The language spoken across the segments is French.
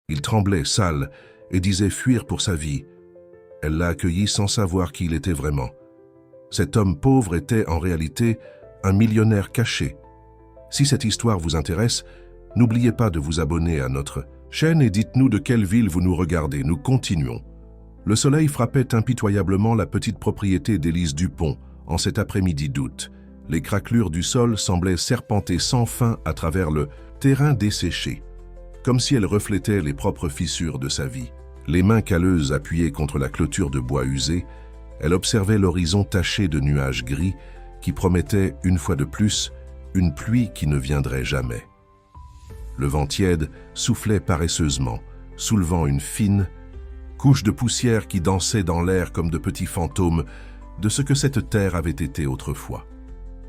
Il tremblait, sale, et disait fuir pour sa vie. Elle l'a accueilli sans savoir qui il était vraiment. Cet homme pauvre était en réalité un millionnaire caché. Si cette histoire vous intéresse, n'oubliez pas de vous abonner à notre chaîne et dites-nous de quelle ville vous nous regardez. Nous continuons. Le soleil frappait impitoyablement la petite propriété d'Élise Dupont en cet après-midi d'août. Les craquelures du sol semblaient serpenter sans fin à travers le terrain desséché, comme si elles reflétaient les propres fissures de sa vie. Les mains calleuses appuyées contre la clôture de bois usé, elle observait l'horizon taché de nuages gris qui promettaient, une fois de plus, une pluie qui ne viendrait jamais. Le vent tiède soufflait paresseusement, soulevant une fine couche de poussière qui dansait dans l'air comme de petits fantômes de ce que cette terre avait été autrefois.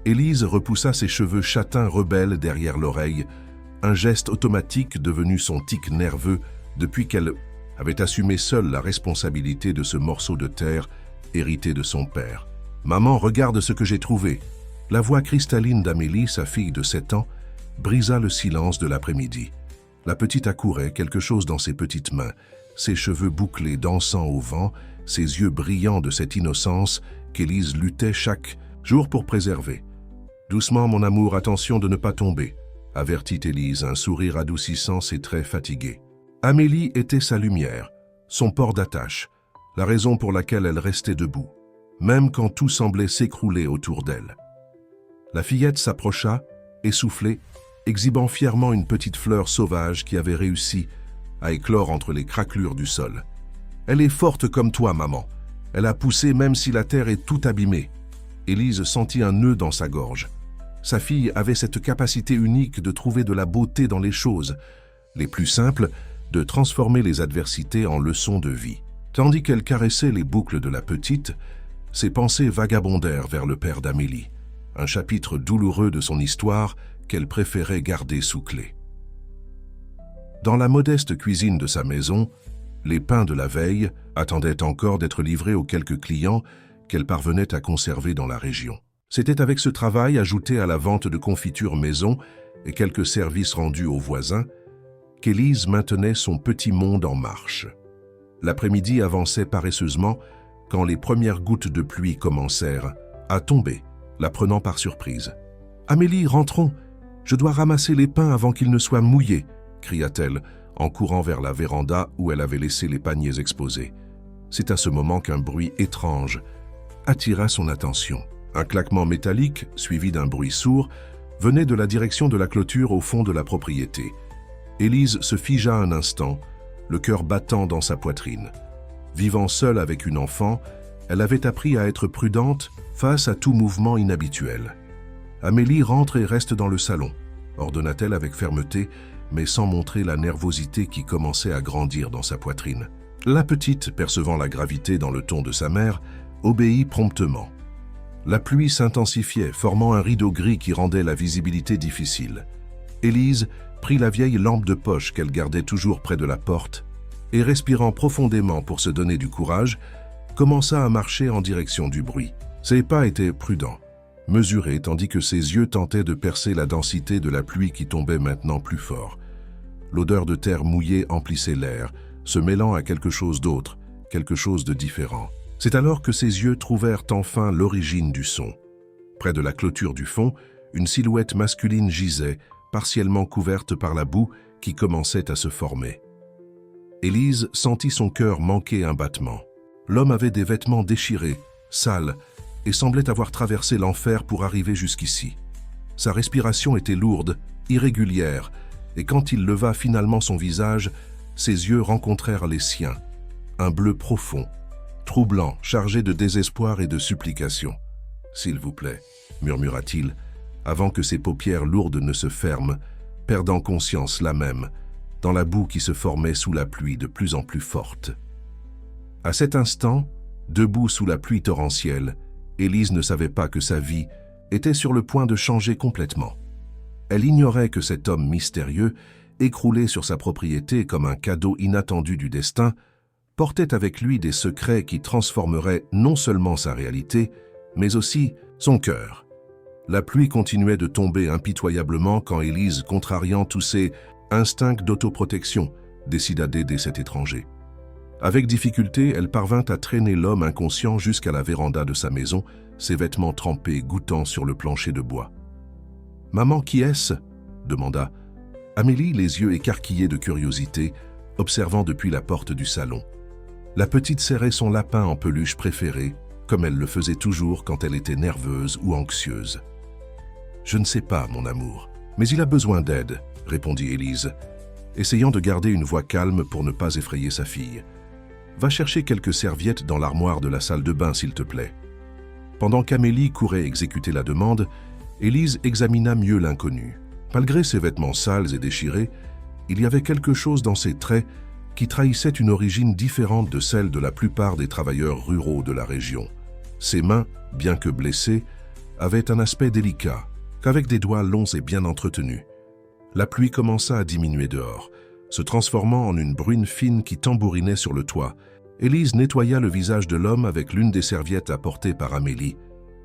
Élise repoussa ses cheveux châtains rebelles derrière l'oreille, un geste automatique devenu son tic nerveux depuis qu'elle avait assumé seule la responsabilité de ce morceau de terre hérité de son père. « Maman, regarde ce que j'ai trouvé !» La voix cristalline d'Amélie, sa fille de 7 ans, brisa le silence de l'après-midi. La petite accourait, quelque chose dans ses petites mains, ses cheveux bouclés dansant au vent, ses yeux brillants de cette innocence qu'Élise luttait chaque jour pour préserver. « Doucement, mon amour, attention de ne pas tomber », avertit Élise, un sourire adoucissant ses traits fatigués. Amélie était sa lumière, son port d'attache, la raison pour laquelle elle restait debout, même quand tout semblait s'écrouler autour d'elle. La fillette s'approcha, essoufflée, exhibant fièrement une petite fleur sauvage qui avait réussi à éclore entre les craquelures du sol. « Elle est forte comme toi, maman. Elle a poussé même si la terre est tout abîmée. » Élise sentit un nœud dans sa gorge. Sa fille avait cette capacité unique de trouver de la beauté dans les choses, les plus simples, de transformer les adversités en leçons de vie. Tandis qu'elle caressait les boucles de la petite, ses pensées vagabondèrent vers le père d'Amélie, un chapitre douloureux de son histoire qu'elle préférait garder sous clé. Dans la modeste cuisine de sa maison, les pains de la veille attendaient encore d'être livrés aux quelques clients qu'elle parvenait à conserver dans la région. C'était avec ce travail, ajouté à la vente de confitures maison et quelques services rendus aux voisins, qu'Élise maintenait son petit monde en marche. L'après-midi avançait paresseusement quand les premières gouttes de pluie commencèrent à tomber, la prenant par surprise. « Amélie, rentrons! Je dois ramasser les pains avant qu'ils ne soient mouillés !» cria-t-elle en courant vers la véranda où elle avait laissé les paniers exposés. C'est à ce moment qu'un bruit étrange attira son attention. Un claquement métallique, suivi d'un bruit sourd, venait de la direction de la clôture au fond de la propriété. Élise se figea un instant, le cœur battant dans sa poitrine. Vivant seule avec une enfant, elle avait appris à être prudente face à tout mouvement inhabituel. « Amélie rentre et reste dans le salon », ordonna-t-elle avec fermeté, mais sans montrer la nervosité qui commençait à grandir dans sa poitrine. La petite, percevant la gravité dans le ton de sa mère, obéit promptement. La pluie s'intensifiait, formant un rideau gris qui rendait la visibilité difficile. Élise prit la vieille lampe de poche qu'elle gardait toujours près de la porte et, respirant profondément pour se donner du courage, commença à marcher en direction du bruit. Ses pas étaient prudents, mesurés, tandis que ses yeux tentaient de percer la densité de la pluie qui tombait maintenant plus fort. L'odeur de terre mouillée emplissait l'air, se mêlant à quelque chose d'autre, quelque chose de différent. C'est alors que ses yeux trouvèrent enfin l'origine du son. Près de la clôture du fond, une silhouette masculine gisait, partiellement couverte par la boue qui commençait à se former. Élise sentit son cœur manquer un battement. L'homme avait des vêtements déchirés, sales, et semblait avoir traversé l'enfer pour arriver jusqu'ici. Sa respiration était lourde, irrégulière, et quand il leva finalement son visage, ses yeux rencontrèrent les siens. Un bleu profond, troublant, chargé de désespoir et de supplication. « S'il vous plaît », murmura-t-il, avant que ses paupières lourdes ne se ferment, perdant conscience là même, dans la boue qui se formait sous la pluie de plus en plus forte. À cet instant, debout sous la pluie torrentielle, Élise ne savait pas que sa vie était sur le point de changer complètement. Elle ignorait que cet homme mystérieux, écroulé sur sa propriété comme un cadeau inattendu du destin, portait avec lui des secrets qui transformeraient non seulement sa réalité, mais aussi son cœur. La pluie continuait de tomber impitoyablement quand Élise, contrariant tous ses instincts d'autoprotection, décida d'aider cet étranger. Avec difficulté, elle parvint à traîner l'homme inconscient jusqu'à la véranda de sa maison, ses vêtements trempés goûtant sur le plancher de bois. « Maman, qui est-ce » demanda Amélie, les yeux écarquillés de curiosité, observant depuis la porte du salon. La petite serrait son lapin en peluche préféré, comme elle le faisait toujours quand elle était nerveuse ou anxieuse. « Je ne sais pas, mon amour, mais il a besoin d'aide, » répondit Élise, essayant de garder une voix calme pour ne pas effrayer sa fille. « Va chercher quelques serviettes dans l'armoire de la salle de bain, s'il te plaît. » Pendant qu'Amélie courait exécuter la demande, Élise examina mieux l'inconnu. Malgré ses vêtements sales et déchirés, il y avait quelque chose dans ses traits qui trahissait une origine différente de celle de la plupart des travailleurs ruraux de la région. Ses mains, bien que blessées, avaient un aspect délicat, qu'avec des doigts longs et bien entretenus. La pluie commença à diminuer dehors, se transformant en une bruine fine qui tambourinait sur le toit. Élise nettoya le visage de l'homme avec l'une des serviettes apportées par Amélie,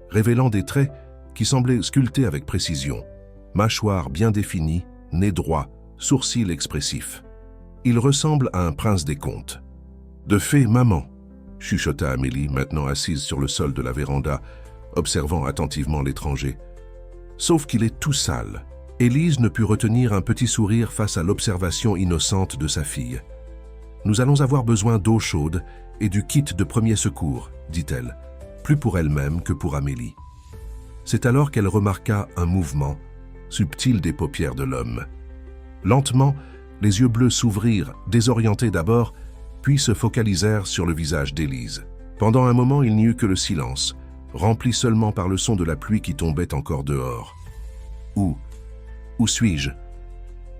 révélant des traits qui semblaient sculptés avec précision. Mâchoire bien définie, nez droit, sourcils expressifs. Il ressemble à un prince des contes. « De fait, maman !» chuchota Amélie, maintenant assise sur le sol de la véranda, observant attentivement l'étranger. Sauf qu'il est tout sale. Élise ne put retenir un petit sourire face à l'observation innocente de sa fille. « Nous allons avoir besoin d'eau chaude et du kit de premier secours, » dit-elle, plus pour elle-même que pour Amélie. C'est alors qu'elle remarqua un mouvement subtil des paupières de l'homme. Lentement, les yeux bleus s'ouvrirent, désorientés d'abord, puis se focalisèrent sur le visage d'Élise. Pendant un moment, il n'y eut que le silence, rempli seulement par le son de la pluie qui tombait encore dehors. « Où suis-je »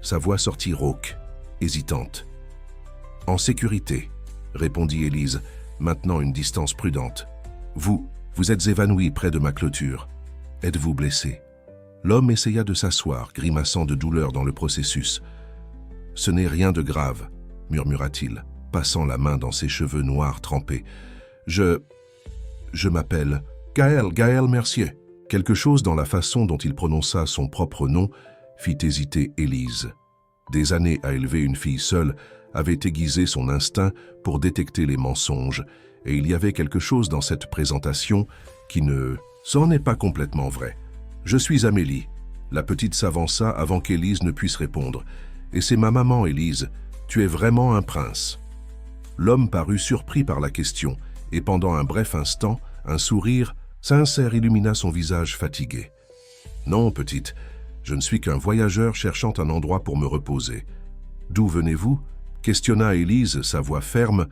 Sa voix sortit rauque, hésitante. « En sécurité » répondit Élise, maintenant une distance prudente. « Vous êtes évanoui près de ma clôture. Êtes-vous blessé » L'homme essaya de s'asseoir, grimaçant de douleur dans le processus. « Ce n'est rien de grave » murmura-t-il, passant la main dans ses cheveux noirs trempés. « Je m'appelle Gaël Mercier. » Quelque chose dans la façon dont il prononça son propre nom fit hésiter Élise. Des années à élever une fille seule avaient aiguisé son instinct pour détecter les mensonges, et il y avait quelque chose dans cette présentation qui ne s'en est pas complètement vrai. « Je suis Amélie. » La petite s'avança avant qu'Élise ne puisse répondre. « Et c'est ma maman, Élise. Tu es vraiment un prince. » L'homme parut surpris par la question, et pendant un bref instant, un sourire sincère illumina son visage fatigué. « Non, petite, je ne suis qu'un voyageur cherchant un endroit pour me reposer. »« D'où venez-vous » questionna Élise, sa voix ferme,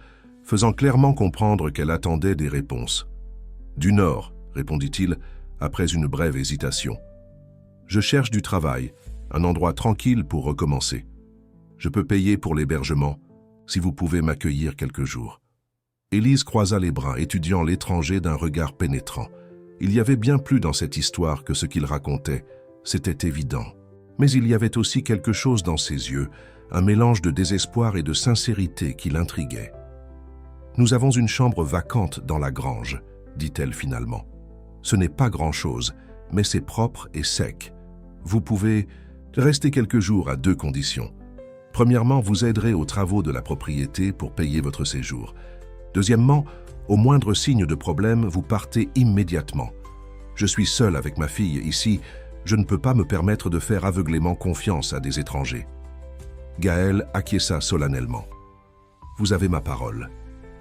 faisant clairement comprendre qu'elle attendait des réponses. « Du Nord » répondit-il, après une brève hésitation. « Je cherche du travail, un endroit tranquille pour recommencer. Je peux payer pour l'hébergement, si vous pouvez m'accueillir quelques jours. » Élise croisa les bras, étudiant l'étranger d'un regard pénétrant. Il y avait bien plus dans cette histoire que ce qu'il racontait, c'était évident. Mais il y avait aussi quelque chose dans ses yeux, un mélange de désespoir et de sincérité qui l'intriguait. « Nous avons une chambre vacante dans la grange, » dit-elle finalement. « Ce n'est pas grand-chose, mais c'est propre et sec. Vous pouvez rester quelques jours à 2 conditions. Premièrement, vous aiderez aux travaux de la propriété pour payer votre séjour. Deuxièmement, au moindre signe de problème, vous partez immédiatement. Je suis seul avec ma fille ici, je ne peux pas me permettre de faire aveuglément confiance à des étrangers. » Gaël acquiesça solennellement. « Vous avez ma parole,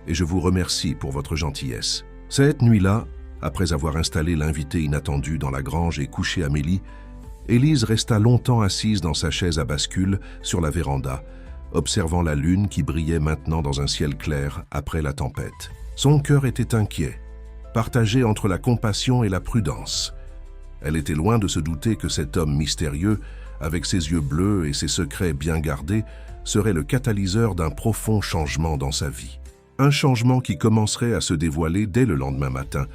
et je vous remercie pour votre gentillesse. » Cette nuit-là, après avoir installé l'invité inattendu dans la grange et couché Amélie, Élise resta longtemps assise dans sa chaise à bascule sur la véranda, observant la lune qui brillait maintenant dans un ciel clair après la tempête. Son cœur était inquiet, partagé entre la compassion et la prudence. Elle était loin de se douter que cet homme mystérieux, avec ses yeux bleus et ses secrets bien gardés, serait le catalyseur d'un profond changement dans sa vie. Un changement qui commencerait à se dévoiler dès le lendemain matin,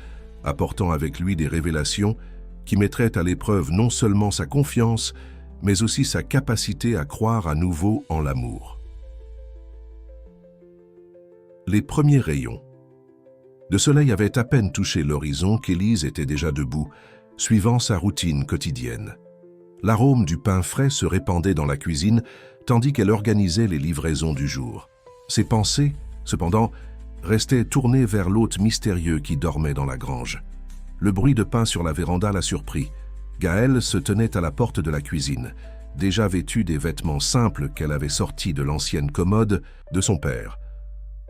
apportant avec lui des révélations qui mettraient à l'épreuve non seulement sa confiance, mais aussi sa capacité à croire à nouveau en l'amour. Les premiers rayons. Le soleil avait à peine touché l'horizon qu'Élise était déjà debout, suivant sa routine quotidienne. L'arôme du pain frais se répandait dans la cuisine, tandis qu'elle organisait les livraisons du jour. Ses pensées, cependant, restaient tournées vers l'hôte mystérieux qui dormait dans la grange. Le bruit de pas sur la véranda l'a surpris. Gaël se tenait à la porte de la cuisine, déjà vêtue des vêtements simples qu'elle avait sortis de l'ancienne commode de son père.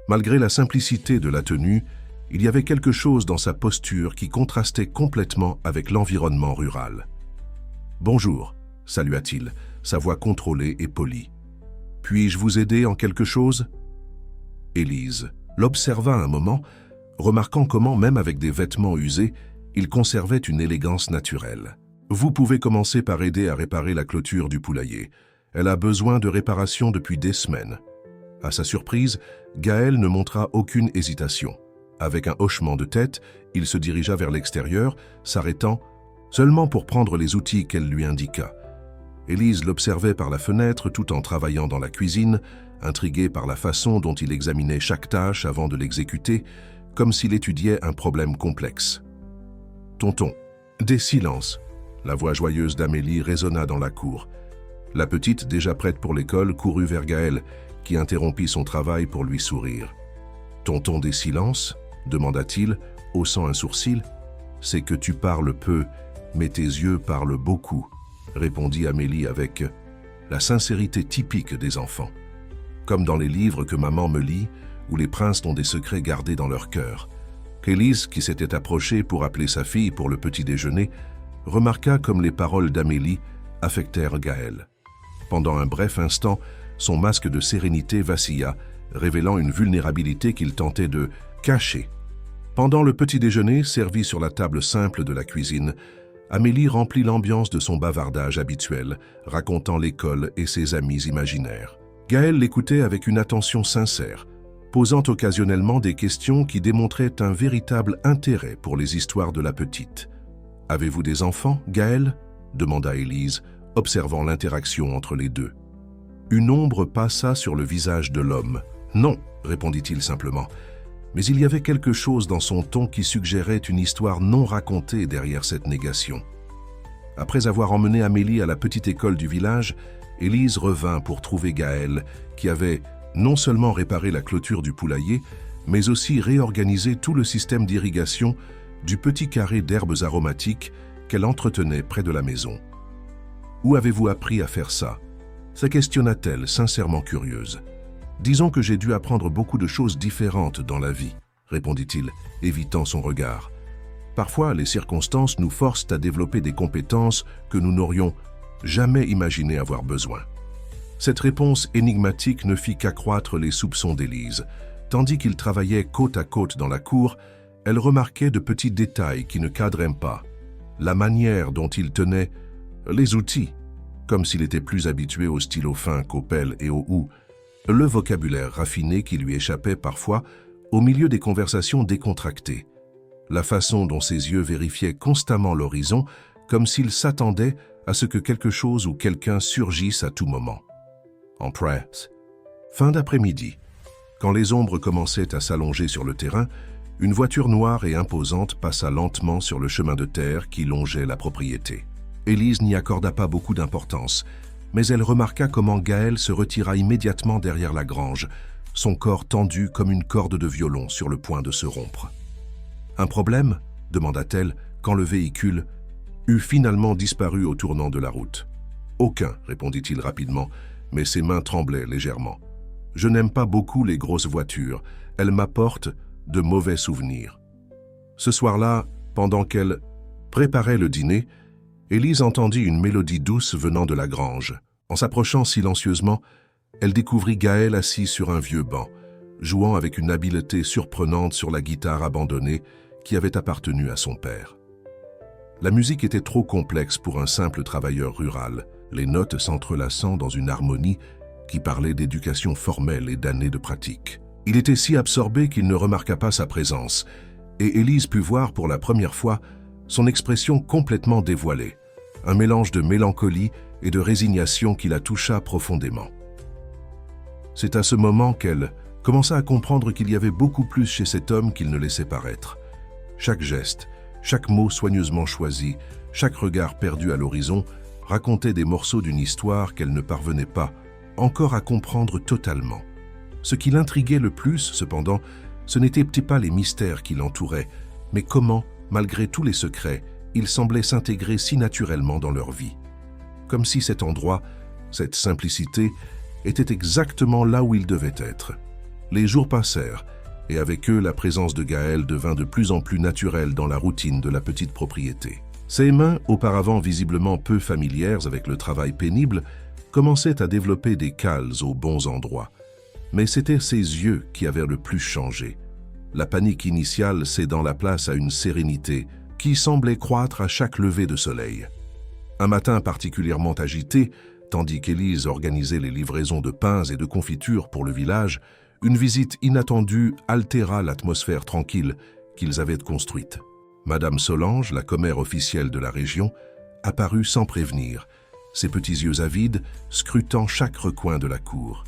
Malgré la simplicité de la tenue, il y avait quelque chose dans sa posture qui contrastait complètement avec l'environnement rural. « Bonjour », salua-t-il, sa voix contrôlée et polie. « Puis-je vous aider en quelque chose ?» Élise l'observa un moment, remarquant comment, même avec des vêtements usés, il conservait une élégance naturelle. « Vous pouvez commencer par aider à réparer la clôture du poulailler. Elle a besoin de réparation depuis des semaines. » À sa surprise, Gaël ne montra aucune hésitation. Avec un hochement de tête, il se dirigea vers l'extérieur, s'arrêtant seulement pour prendre les outils qu'elle lui indiqua. Élise l'observait par la fenêtre tout en travaillant dans la cuisine, intriguée par la façon dont il examinait chaque tâche avant de l'exécuter, comme s'il étudiait un problème complexe. « Tonton, des silences !» La voix joyeuse d'Amélie résonna dans la cour. La petite, déjà prête pour l'école, courut vers Gaël, qui interrompit son travail pour lui sourire. « Tonton des silences ?» demanda-t-il, haussant un sourcil. « C'est que tu parles peu, mais tes yeux parlent beaucoup », répondit Amélie avec la sincérité typique des enfants. Comme dans les livres que maman me lit, où les princes ont des secrets gardés dans leur cœur. Élise, qui s'était approchée pour appeler sa fille pour le petit déjeuner, remarqua comme les paroles d'Amélie affectèrent Gaël. Pendant un bref instant, son masque de sérénité vacilla, révélant une vulnérabilité qu'il tentait de cacher. Pendant le petit déjeuner, servi sur la table simple de la cuisine, Amélie remplit l'ambiance de son bavardage habituel, racontant l'école et ses amis imaginaires. Gaël l'écoutait avec une attention sincère, posant occasionnellement des questions qui démontraient un véritable intérêt pour les histoires de la petite. « Avez-vous des enfants, Gaël ?» demanda Élise, observant l'interaction entre les deux. Une ombre passa sur le visage de l'homme. « Non », répondit-il simplement, mais il y avait quelque chose dans son ton qui suggérait une histoire non racontée derrière cette négation. Après avoir emmené Amélie à la petite école du village, Élise revint pour trouver Gaël, qui avait non seulement réparé la clôture du poulailler, mais aussi réorganisé tout le système d'irrigation du petit carré d'herbes aromatiques qu'elle entretenait près de la maison. « Où avez-vous appris à faire ça ?» se questionna-t-elle, sincèrement curieuse. « Disons que j'ai dû apprendre beaucoup de choses différentes dans la vie, » répondit-il, évitant son regard. « Parfois, les circonstances nous forcent à développer des compétences que nous n'aurions jamais imaginé avoir besoin. » Cette réponse énigmatique ne fit qu'accroître les soupçons d'Élise. Tandis qu'ils travaillaient côte à côte dans la cour, elle remarquait de petits détails qui ne cadraient pas. La manière dont il tenait les outils, comme s'il était plus habitué au stylo fin qu'aux pelles et aux houes, le vocabulaire raffiné qui lui échappait parfois au milieu des conversations décontractées, la façon dont ses yeux vérifiaient constamment l'horizon, comme s'il s'attendait à ce que quelque chose ou quelqu'un surgisse à tout moment. En presse, fin d'après-midi, quand les ombres commençaient à s'allonger sur le terrain, une voiture noire et imposante passa lentement sur le chemin de terre qui longeait la propriété. Élise n'y accorda pas beaucoup d'importance, mais elle remarqua comment Gaël se retira immédiatement derrière la grange, son corps tendu comme une corde de violon sur le point de se rompre. « Un problème ?» demanda-t-elle quand le véhicule eut finalement disparu au tournant de la route. « Aucun », répondit-il rapidement, mais ses mains tremblaient légèrement. « Je n'aime pas beaucoup les grosses voitures, elles m'apportent de mauvais souvenirs. » Ce soir-là, pendant qu'elle préparait le dîner, Élise entendit une mélodie douce venant de la grange. En s'approchant silencieusement, elle découvrit Gaël assis sur un vieux banc, jouant avec une habileté surprenante sur la guitare abandonnée qui avait appartenu à son père. La musique était trop complexe pour un simple travailleur rural, les notes s'entrelaçant dans une harmonie qui parlait d'éducation formelle et d'années de pratique. Il était si absorbé qu'il ne remarqua pas sa présence, et Élise put voir pour la première fois son expression complètement dévoilée, un mélange de mélancolie et de résignation qui la toucha profondément. C'est à ce moment qu'elle commença à comprendre qu'il y avait beaucoup plus chez cet homme qu'il ne laissait paraître. Chaque geste, chaque mot soigneusement choisi, chaque regard perdu à l'horizon racontait des morceaux d'une histoire qu'elle ne parvenait pas encore à comprendre totalement. Ce qui l'intriguait le plus, cependant, ce n'étaient pas les mystères qui l'entouraient, mais comment, malgré tous les secrets, ils semblaient s'intégrer si naturellement dans leur vie. Comme si cet endroit, cette simplicité, était exactement là où il devait être. Les jours passèrent, et avec eux, la présence de Gaël devint de plus en plus naturelle dans la routine de la petite propriété. Ses mains, auparavant visiblement peu familières avec le travail pénible, commençaient à développer des cales aux bons endroits. Mais c'étaient ses yeux qui avaient le plus changé. La panique initiale cédant la place à une sérénité qui semblait croître à chaque lever de soleil. Un matin particulièrement agité, tandis qu'Élise organisait les livraisons de pains et de confitures pour le village, une visite inattendue altéra l'atmosphère tranquille qu'ils avaient construite. Madame Solange, la commère officielle de la région, apparut sans prévenir, ses petits yeux avides scrutant chaque recoin de la cour.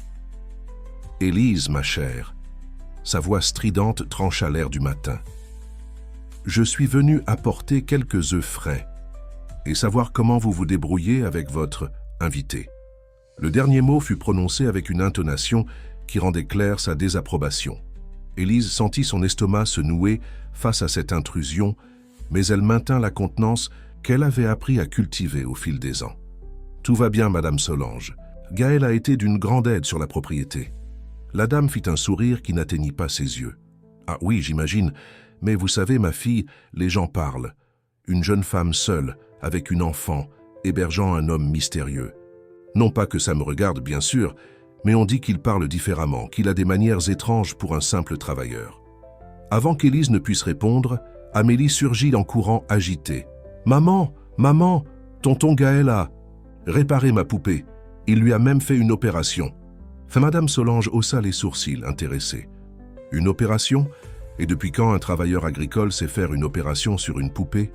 « Élise, ma chère », sa voix stridente trancha l'air du matin. « Je suis venu apporter quelques œufs frais et savoir comment vous vous débrouillez avec votre invité. » Le dernier mot fut prononcé avec une intonation qui rendait claire sa désapprobation. Élise sentit son estomac se nouer face à cette intrusion, mais elle maintint la contenance qu'elle avait appris à cultiver au fil des ans. « Tout va bien, Madame Solange. Gaël a été d'une grande aide sur la propriété. » La dame fit un sourire qui n'atteignit pas ses yeux. « Ah oui, j'imagine, mais vous savez, ma fille, les gens parlent. Une jeune femme seule, avec une enfant, hébergeant un homme mystérieux. Non pas que ça me regarde, bien sûr, mais on dit qu'il parle différemment, qu'il a des manières étranges pour un simple travailleur. » Avant qu'Élise ne puisse répondre, Amélie surgit en courant agitée. « Maman, maman, tonton Gaël a réparé ma poupée. Il lui a même fait une opération. » Madame Solange haussa les sourcils, intéressée. « Une opération? Et depuis quand un travailleur agricole sait faire une opération sur une poupée ?»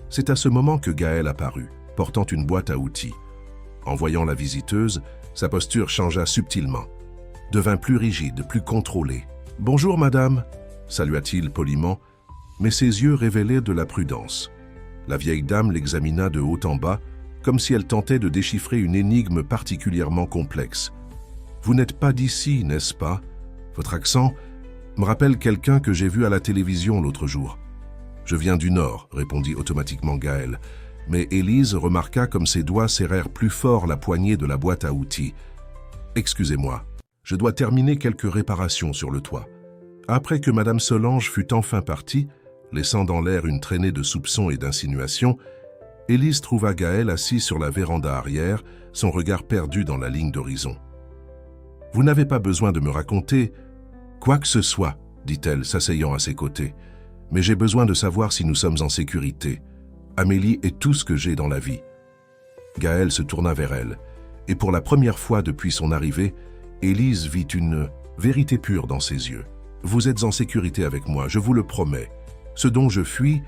C'est à ce moment que Gaël apparut, portant une boîte à outils. En voyant la visiteuse, sa posture changea subtilement, devint plus rigide, plus contrôlée. « Bonjour, madame » salua-t-il poliment, mais ses yeux révélaient de la prudence. La vieille dame l'examina de haut en bas, comme si elle tentait de déchiffrer une énigme particulièrement complexe. « Vous n'êtes pas d'ici, n'est-ce pas? Votre accent me rappelle quelqu'un que j'ai vu à la télévision l'autre jour. »« Je viens du Nord, » répondit automatiquement Gaël, mais Élise remarqua comme ses doigts serrèrent plus fort la poignée de la boîte à outils. « Excusez-moi, je dois terminer quelques réparations sur le toit. » Après que Madame Solange fut enfin partie, laissant dans l'air une traînée de soupçons et d'insinuations, Élise trouva Gaël assis sur la véranda arrière, son regard perdu dans la ligne d'horizon. « Vous n'avez pas besoin de me raconter quoi que ce soit, » dit-elle, s'asseyant à ses côtés. « Mais j'ai besoin de savoir si nous sommes en sécurité. Amélie est tout ce que j'ai dans la vie. » Gaël se tourna vers elle, et pour la première fois depuis son arrivée, Élise vit une vérité pure dans ses yeux. « Vous êtes en sécurité avec moi, je vous le promets. Ce dont je fuis,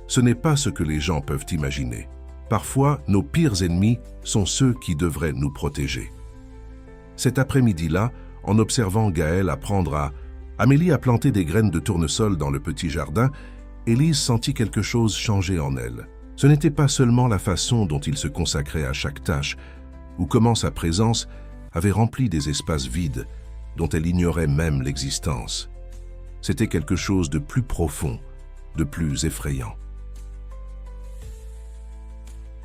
ce n'est pas ce que les gens peuvent imaginer. Parfois, nos pires ennemis sont ceux qui devraient nous protéger. » Cet après-midi-là, en observant Gaël apprendre à Amélie a planté des graines de tournesol dans le petit jardin, Élise sentit quelque chose changer en elle. Ce n'était pas seulement la façon dont il se consacrait à chaque tâche, ou comment sa présence avait rempli des espaces vides dont elle ignorait même l'existence. C'était quelque chose de plus profond, de plus effrayant.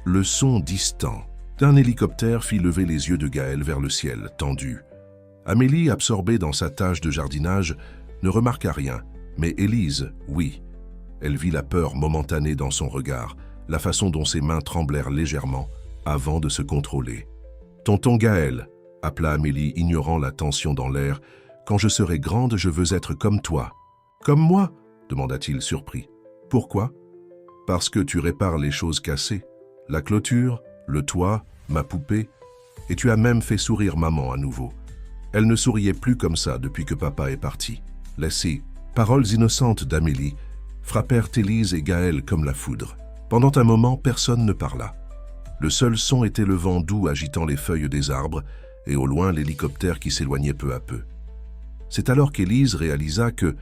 Le son distant d'un hélicoptère fit lever les yeux de Gaël vers le ciel, tendu. Amélie, absorbée dans sa tâche de jardinage, ne remarqua rien, mais Élise, oui. Elle vit la peur momentanée dans son regard, la façon dont ses mains tremblèrent légèrement avant de se contrôler. « Tonton Gaël » appela Amélie, ignorant la tension dans l'air. « Quand je serai grande, je veux être comme toi. »« Comme moi ?» demanda-t-il surpris. « Pourquoi ?»« Parce que tu répares les choses cassées. La clôture, le toit, ma poupée. Et tu as même fait sourire maman à nouveau. Elle ne souriait plus comme ça depuis que papa est parti. » Ces paroles innocentes d'Amélie frappèrent Élise et Gaël comme la foudre. Pendant un moment, personne ne parla. Le seul son était le vent doux agitant les feuilles des arbres et au loin l'hélicoptère qui s'éloignait peu à peu. C'est alors qu'Élise réalisa que,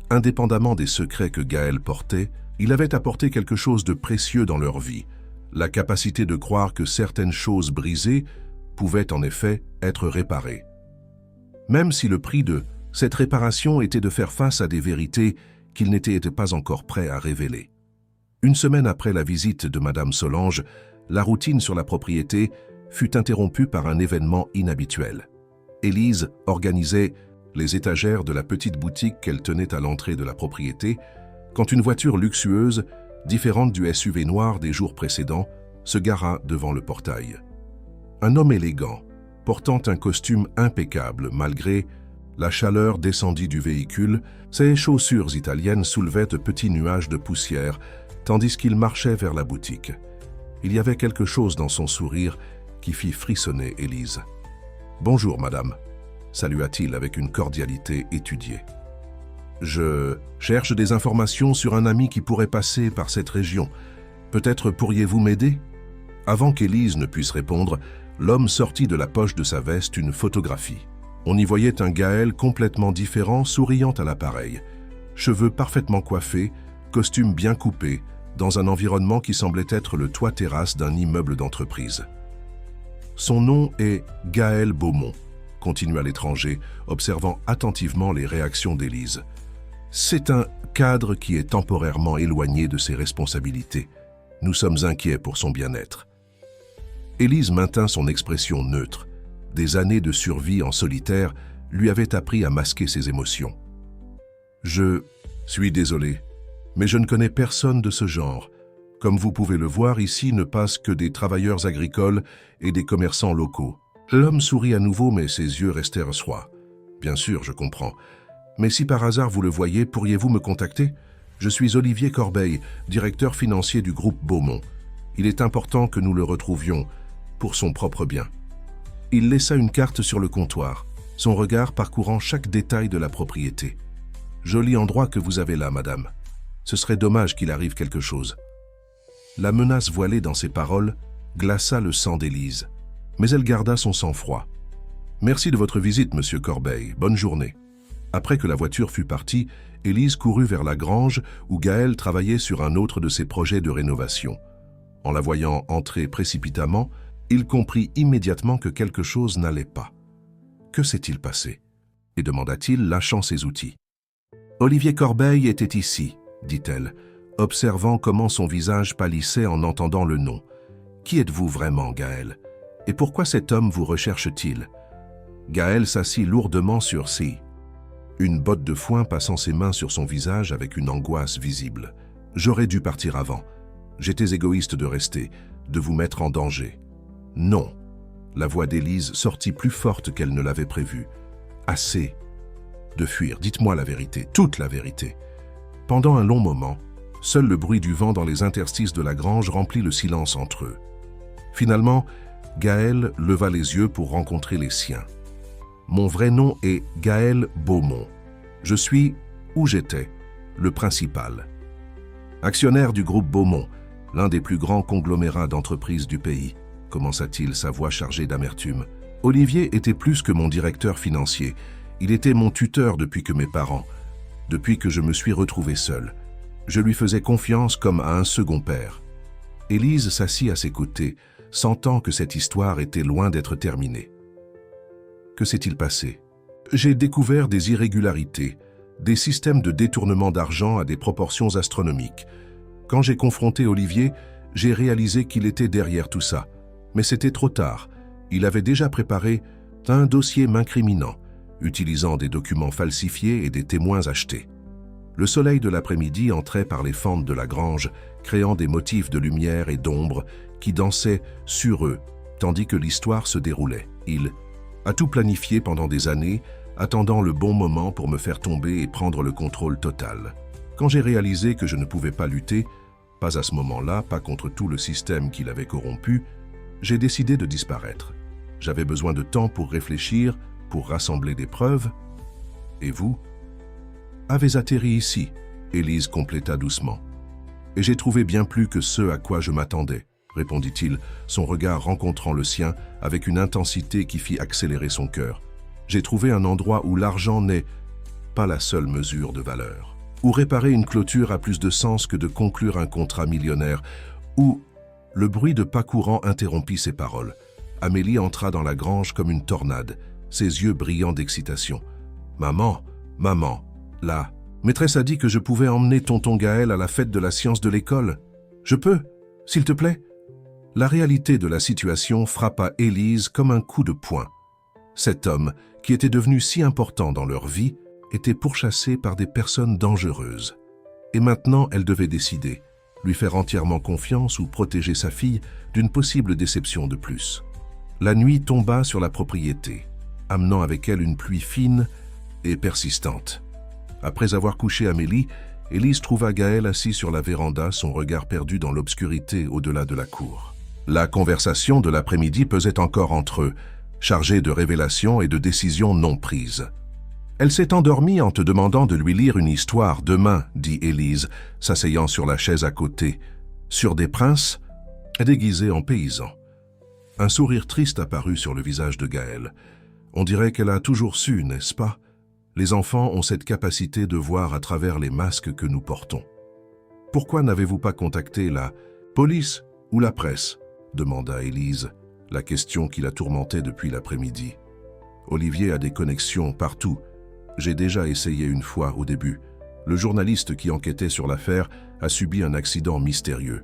indépendamment des secrets que Gaël portait, il avait apporté quelque chose de précieux dans leur vie, la capacité de croire que certaines choses brisées pouvait en effet être réparée. Même si le prix de cette réparation était de faire face à des vérités qu'il n'était pas encore prêt à révéler. Une semaine après la visite de Madame Solange, la routine sur la propriété fut interrompue par un événement inhabituel. Élise organisait les étagères de la petite boutique qu'elle tenait à l'entrée de la propriété quand une voiture luxueuse, différente du SUV noir des jours précédents, se gara devant le portail. Un homme élégant, portant un costume impeccable malgré la chaleur descendue du véhicule, ses chaussures italiennes soulevaient de petits nuages de poussière tandis qu'il marchait vers la boutique. Il y avait quelque chose dans son sourire qui fit frissonner Élise. « Bonjour, madame », salua-t-il avec une cordialité étudiée. « Je cherche des informations sur un ami qui pourrait passer par cette région. Peut-être pourriez-vous m'aider ?» Avant qu'Élise ne puisse répondre, l'homme sortit de la poche de sa veste une photographie. On y voyait un Gaël complètement différent, souriant à l'appareil. Cheveux parfaitement coiffés, costume bien coupé, dans un environnement qui semblait être le toit-terrasse d'un immeuble d'entreprise. « Son nom est Gaël Beaumont », continua l'étranger, observant attentivement les réactions d'Élise. « C'est un cadre qui est temporairement éloigné de ses responsabilités. Nous sommes inquiets pour son bien-être. » Élise maintint son expression neutre. Des années de survie en solitaire lui avaient appris à masquer ses émotions. « Je suis désolé, mais je ne connais personne de ce genre. Comme vous pouvez le voir, ici ne passent que des travailleurs agricoles et des commerçants locaux. » L'homme sourit à nouveau, mais ses yeux restèrent froids. « Bien sûr, je comprends. Mais si par hasard vous le voyez, pourriez-vous me contacter? Je suis Olivier Corbeil, directeur financier du groupe Beaumont. Il est important que nous le retrouvions pour son propre bien. » Il laissa une carte sur le comptoir, son regard parcourant chaque détail de la propriété. « Joli endroit que vous avez là, madame. Ce serait dommage qu'il arrive quelque chose. » La menace voilée dans ses paroles glaça le sang d'Élise, mais elle garda son sang-froid. « Merci de votre visite, monsieur Corbeil. Bonne journée. » Après que la voiture fut partie, Élise courut vers la grange où Gaël travaillait sur un autre de ses projets de rénovation. En la voyant entrer précipitamment, il comprit immédiatement que quelque chose n'allait pas. « Que s'est-il passé ?» et demanda-t-il, lâchant ses outils. « Olivier Corbeil était ici, » dit-elle, observant comment son visage pâlissait en entendant le nom. « Qui êtes-vous vraiment, Gaël? Et pourquoi cet homme vous recherche-t-il » Gaël s'assit lourdement sur ses, une botte de foin passant ses mains sur son visage avec une angoisse visible. « J'aurais dû partir avant. J'étais égoïste de rester, de vous mettre en danger. » « Non !» La voix d'Élise sortit plus forte qu'elle ne l'avait prévu. « Assez de fuir, dites-moi la vérité, toute la vérité. » Pendant un long moment, seul le bruit du vent dans les interstices de la grange remplit le silence entre eux. Finalement, Gaël leva les yeux pour rencontrer les siens. « Mon vrai nom est Gaël Beaumont. Je suis, où j'étais, le principal. Actionnaire du groupe Beaumont, l'un des plus grands conglomérats d'entreprises du pays. » commença-t-il, sa voix chargée d'amertume. « Olivier était plus que mon directeur financier. Il était mon tuteur depuis que mes parents, depuis que je me suis retrouvé seul. Je lui faisais confiance comme à un second père. » Élise s'assit à ses côtés, sentant que cette histoire était loin d'être terminée. « Que s'est-il passé ?»« J'ai découvert des irrégularités, des systèmes de détournement d'argent à des proportions astronomiques. Quand j'ai confronté Olivier, j'ai réalisé qu'il était derrière tout ça. Mais c'était trop tard. Il avait déjà préparé un dossier m'incriminant, utilisant des documents falsifiés et des témoins achetés. Le soleil de l'après-midi entrait par les fentes de la grange, créant des motifs de lumière et d'ombre qui dansaient sur eux, tandis que l'histoire se déroulait. Il a tout planifié pendant des années, attendant le bon moment pour me faire tomber et prendre le contrôle total. Quand j'ai réalisé que je ne pouvais pas lutter, pas à ce moment-là, pas contre tout le système qu'il avait corrompu, j'ai décidé de disparaître. J'avais besoin de temps pour réfléchir, pour rassembler des preuves. Et vous avez atterri ici, Élise compléta doucement. Et j'ai trouvé bien plus que ce à quoi je m'attendais, répondit-il, son regard rencontrant le sien avec une intensité qui fit accélérer son cœur. J'ai trouvé un endroit où l'argent n'est pas la seule mesure de valeur, où réparer une clôture a plus de sens que de conclure un contrat millionnaire, où... Le bruit de pas courant interrompit ses paroles. Amélie entra dans la grange comme une tornade, ses yeux brillants d'excitation. « Maman, maman, la maîtresse a dit que je pouvais emmener tonton Gaël à la fête de la science de l'école. Je peux, s'il te plaît ?» La réalité de la situation frappa Élise comme un coup de poing. Cet homme, qui était devenu si important dans leur vie, était pourchassé par des personnes dangereuses. Et maintenant, elle devait décider, lui faire entièrement confiance ou protéger sa fille d'une possible déception de plus. La nuit tomba sur la propriété, amenant avec elle une pluie fine et persistante. Après avoir couché Amélie, Élise trouva Gaël assis sur la véranda, son regard perdu dans l'obscurité au-delà de la cour. La conversation de l'après-midi pesait encore entre eux, chargée de révélations et de décisions non prises. « Elle s'est endormie en te demandant de lui lire une histoire demain, » dit Élise, s'asseyant sur la chaise à côté, « sur des princes déguisés en paysans. » Un sourire triste apparut sur le visage de Gaël. On dirait qu'elle a toujours su, n'est-ce pas? Les enfants ont cette capacité de voir à travers les masques que nous portons. « Pourquoi n'avez-vous pas contacté la police ou la presse ?» demanda Élise, la question qui la tourmentait depuis l'après-midi. « Olivier a des connexions partout. J'ai déjà essayé une fois au début. Le journaliste qui enquêtait sur l'affaire a subi un accident mystérieux.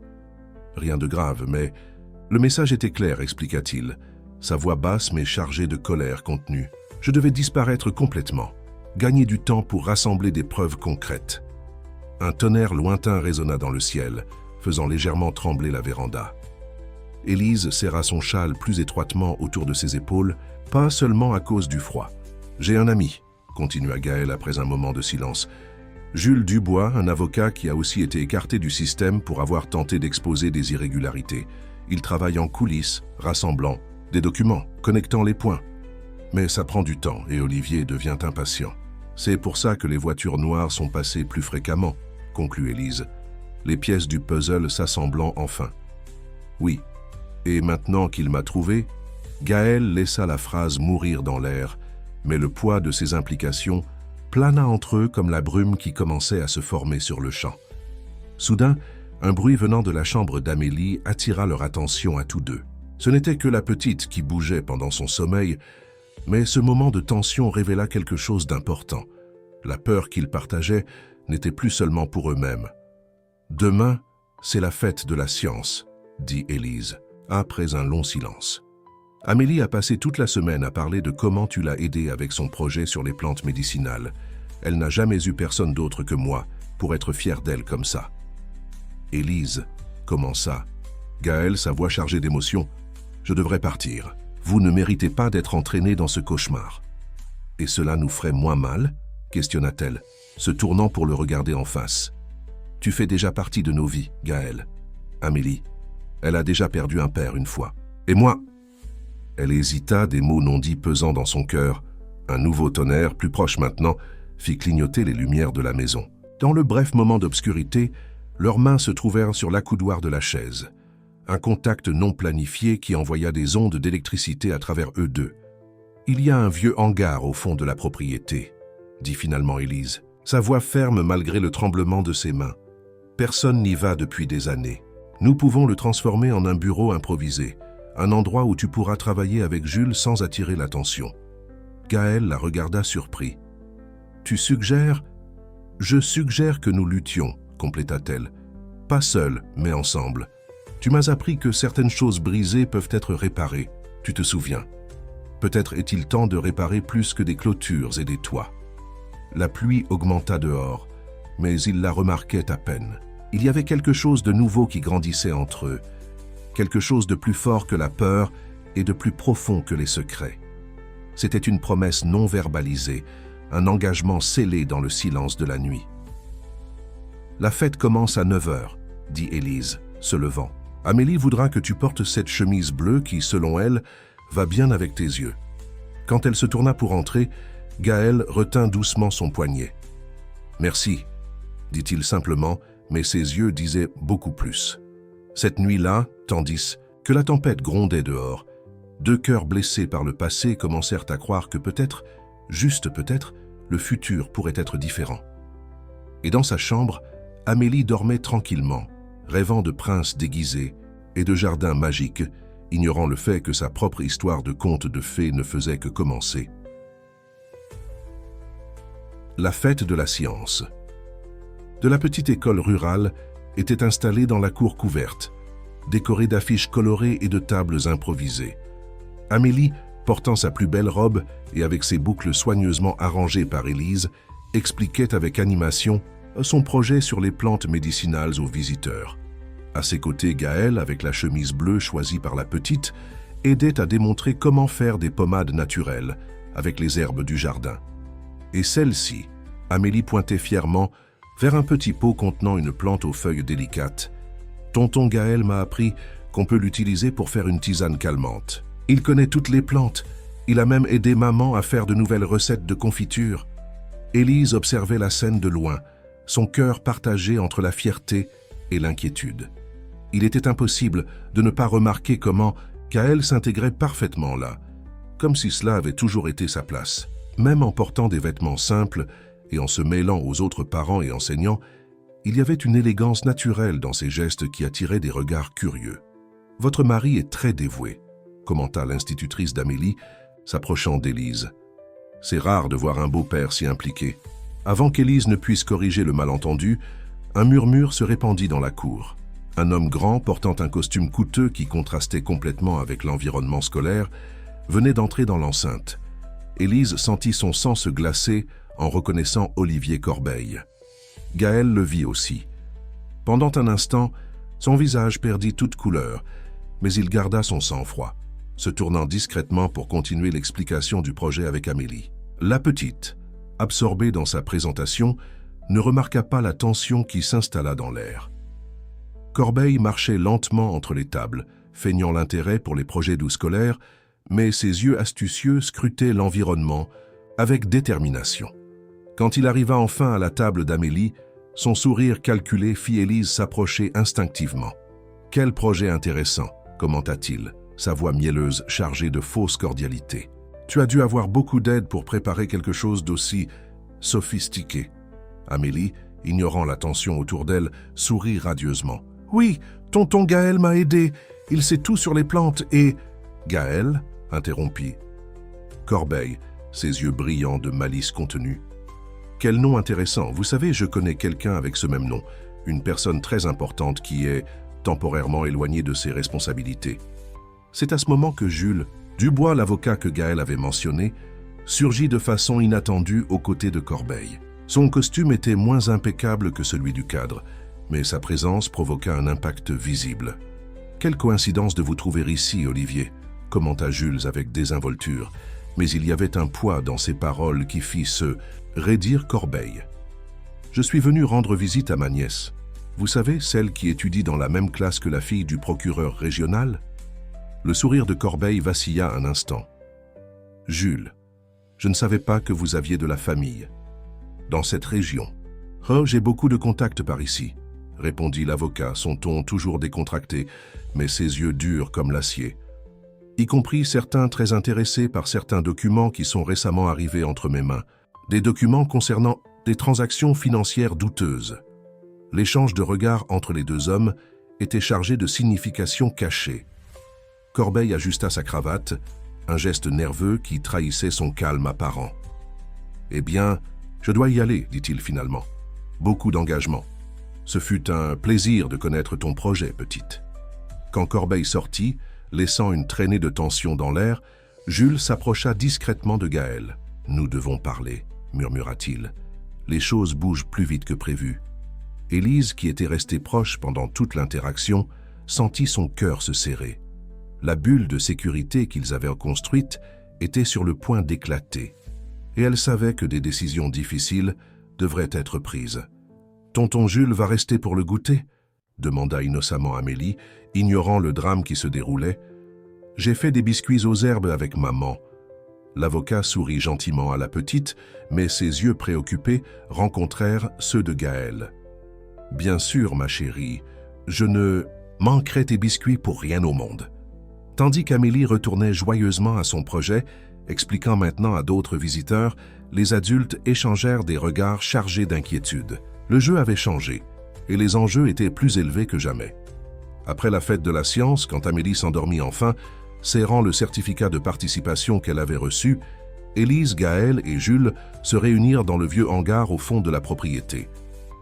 Rien de grave, mais le message était clair, expliqua-t-il. Sa voix basse mais chargée de colère contenue. Je devais disparaître complètement, gagner du temps pour rassembler des preuves concrètes. » Un tonnerre lointain résonna dans le ciel, faisant légèrement trembler la véranda. Élise serra son châle plus étroitement autour de ses épaules, pas seulement à cause du froid. « J'ai un ami, » continua Gaël après un moment de silence. « Jules Dubois, un avocat qui a aussi été écarté du système pour avoir tenté d'exposer des irrégularités. Il travaille en coulisses, rassemblant des documents, connectant les points. Mais ça prend du temps et Olivier devient impatient. C'est pour ça que les voitures noires sont passées plus fréquemment, » conclut Élise, les pièces du puzzle s'assemblant enfin. « Oui. Et maintenant qu'il m'a trouvé, » Gaël laissa la phrase mourir dans l'air, mais le poids de ses implications plana entre eux comme la brume qui commençait à se former sur le champ. Soudain, un bruit venant de la chambre d'Amélie attira leur attention à tous deux. Ce n'était que la petite qui bougeait pendant son sommeil, mais ce moment de tension révéla quelque chose d'important. La peur qu'ils partageaient n'était plus seulement pour eux-mêmes. « Demain, c'est la fête de la science, » dit Élise, après un long silence. Amélie a passé toute la semaine à parler de comment tu l'as aidée avec son projet sur les plantes médicinales. Elle n'a jamais eu personne d'autre que moi pour être fière d'elle comme ça. Élise, comment ça? Gaël, sa voix chargée d'émotion. Je devrais partir. Vous ne méritez pas d'être entraîné dans ce cauchemar. Et cela nous ferait moins mal? Questionna-t-elle, se tournant pour le regarder en face. Tu fais déjà partie de nos vies, Gaël. Amélie, elle a déjà perdu un père une fois. Et moi? Elle hésita, des mots non dits pesant dans son cœur. Un nouveau tonnerre, plus proche maintenant, fit clignoter les lumières de la maison. Dans le bref moment d'obscurité, leurs mains se trouvèrent sur l'accoudoir de la chaise. Un contact non planifié qui envoya des ondes d'électricité à travers eux deux. « Il y a un vieux hangar au fond de la propriété, » dit finalement Élise, sa voix ferme malgré le tremblement de ses mains. « Personne n'y va depuis des années. Nous pouvons le transformer en un bureau improvisé, un endroit où tu pourras travailler avec Jules sans attirer l'attention. » Gaël la regarda surpris. « Tu suggères ?»« Je suggère que nous luttions, » compléta-t-elle. « Pas seuls, mais ensemble. Tu m'as appris que certaines choses brisées peuvent être réparées, tu te souviens. Peut-être est-il temps de réparer plus que des clôtures et des toits. » La pluie augmenta dehors, mais ils la remarquaient à peine. Il y avait quelque chose de nouveau qui grandissait entre eux, quelque chose de plus fort que la peur et de plus profond que les secrets. C'était une promesse non verbalisée, un engagement scellé dans le silence de la nuit. « La fête commence à 9 heures, » dit Élise, se levant. « Amélie voudra que tu portes cette chemise bleue qui, selon elle, va bien avec tes yeux. » Quand elle se tourna pour entrer, Gaël retint doucement son poignet. « Merci, » dit-il simplement, mais ses yeux disaient beaucoup plus. Cette nuit-là, tandis que la tempête grondait dehors, deux cœurs blessés par le passé commencèrent à croire que peut-être, juste peut-être, le futur pourrait être différent. Et dans sa chambre, Amélie dormait tranquillement, rêvant de princes déguisés et de jardins magiques, ignorant le fait que sa propre histoire de conte de fées ne faisait que commencer. La fête de la science. De la petite école rurale était installée dans la cour couverte, décorée d'affiches colorées et de tables improvisées. Amélie, portant sa plus belle robe et avec ses boucles soigneusement arrangées par Élise, expliquait avec animation son projet sur les plantes médicinales aux visiteurs. À ses côtés, Gaël, avec la chemise bleue choisie par la petite, aidait à démontrer comment faire des pommades naturelles avec les herbes du jardin. Et celle-ci, Amélie pointait fièrement vers un petit pot contenant une plante aux feuilles délicates. Tonton Gaël m'a appris qu'on peut l'utiliser pour faire une tisane calmante. Il connaît toutes les plantes. Il a même aidé maman à faire de nouvelles recettes de confiture. Élise observait la scène de loin, son cœur partagé entre la fierté et l'inquiétude. Il était impossible de ne pas remarquer comment Gaël s'intégrait parfaitement là, comme si cela avait toujours été sa place. Même en portant des vêtements simples et en se mêlant aux autres parents et enseignants, il y avait une élégance naturelle dans ses gestes qui attiraient des regards curieux. « Votre mari est très dévoué », commenta l'institutrice d'Amélie, s'approchant d'Élise. « C'est rare de voir un beau-père si impliqué. » Avant qu'Élise ne puisse corriger le malentendu, un murmure se répandit dans la cour. Un homme grand, portant un costume coûteux qui contrastait complètement avec l'environnement scolaire, venait d'entrer dans l'enceinte. Élise sentit son sang se glacer en reconnaissant Olivier Corbeil. Gaël le vit aussi. Pendant un instant, son visage perdit toute couleur, mais il garda son sang-froid, se tournant discrètement pour continuer l'explication du projet avec Amélie. La petite, absorbée dans sa présentation, ne remarqua pas la tension qui s'installa dans l'air. Corbeil marchait lentement entre les tables, feignant l'intérêt pour les projets doux scolaires, mais ses yeux astucieux scrutaient l'environnement avec détermination. Quand il arriva enfin à la table d'Amélie, son sourire calculé fit Élise s'approcher instinctivement. « Quel projet intéressant !» commenta-t-il, sa voix mielleuse chargée de fausse cordialité. « Tu as dû avoir beaucoup d'aide pour préparer quelque chose d'aussi sophistiqué. » Amélie, ignorant la tension autour d'elle, sourit radieusement. « Oui, tonton Gaël m'a aidé. Il sait tout sur les plantes et... » « Gaël ?» interrompit Corbeil, ses yeux brillants de malice contenue. « Quel nom intéressant. Vous savez, je connais quelqu'un avec ce même nom, une personne très importante qui est temporairement éloignée de ses responsabilités. » C'est à ce moment que Jules, Dubois, l'avocat que Gaël avait mentionné, surgit de façon inattendue aux côtés de Corbeil. Son costume était moins impeccable que celui du cadre, mais sa présence provoqua un impact visible. « Quelle coïncidence de vous trouver ici, Olivier !» commenta Jules avec désinvolture, mais il y avait un poids dans ses paroles qui fit se raidir Corbeil. « Je suis venu rendre visite à ma nièce. Vous savez, celle qui étudie dans la même classe que la fille du procureur régional ?» Le sourire de Corbeil vacilla un instant. « Jules, je ne savais pas que vous aviez de la famille dans cette région. »« Oh, j'ai beaucoup de contacts par ici, » répondit l'avocat, son ton toujours décontracté, mais ses yeux durs comme l'acier. « Y compris certains très intéressés par certains documents qui sont récemment arrivés entre mes mains. Des documents concernant des transactions financières douteuses. » L'échange de regards entre les deux hommes était chargé de significations cachées. Corbeil ajusta sa cravate, un geste nerveux qui trahissait son calme apparent. « Eh bien, je dois y aller, dit-il finalement. Beaucoup d'engagement. Ce fut un plaisir de connaître ton projet, petite. » Quand Corbeil sortit, laissant une traînée de tension dans l'air, Jules s'approcha discrètement de Gaël. « Nous devons parler, » murmura-t-il. « Les choses bougent plus vite que prévu. » Élise, qui était restée proche pendant toute l'interaction, sentit son cœur se serrer. La bulle de sécurité qu'ils avaient construite était sur le point d'éclater, et elle savait que des décisions difficiles devraient être prises. « Tonton Jules va rester pour le goûter ?» demanda innocemment Amélie, ignorant le drame qui se déroulait. « J'ai fait des biscuits aux herbes avec maman. » L'avocat sourit gentiment à la petite, mais ses yeux préoccupés rencontrèrent ceux de Gaël. « Bien sûr, ma chérie, je ne manquerai tes biscuits pour rien au monde. » Tandis qu'Amélie retournait joyeusement à son projet, expliquant maintenant à d'autres visiteurs, les adultes échangèrent des regards chargés d'inquiétude. Le jeu avait changé, et les enjeux étaient plus élevés que jamais. Après la fête de la science, quand Amélie s'endormit enfin, serrant le certificat de participation qu'elle avait reçu, Élise, Gaël et Jules se réunirent dans le vieux hangar au fond de la propriété.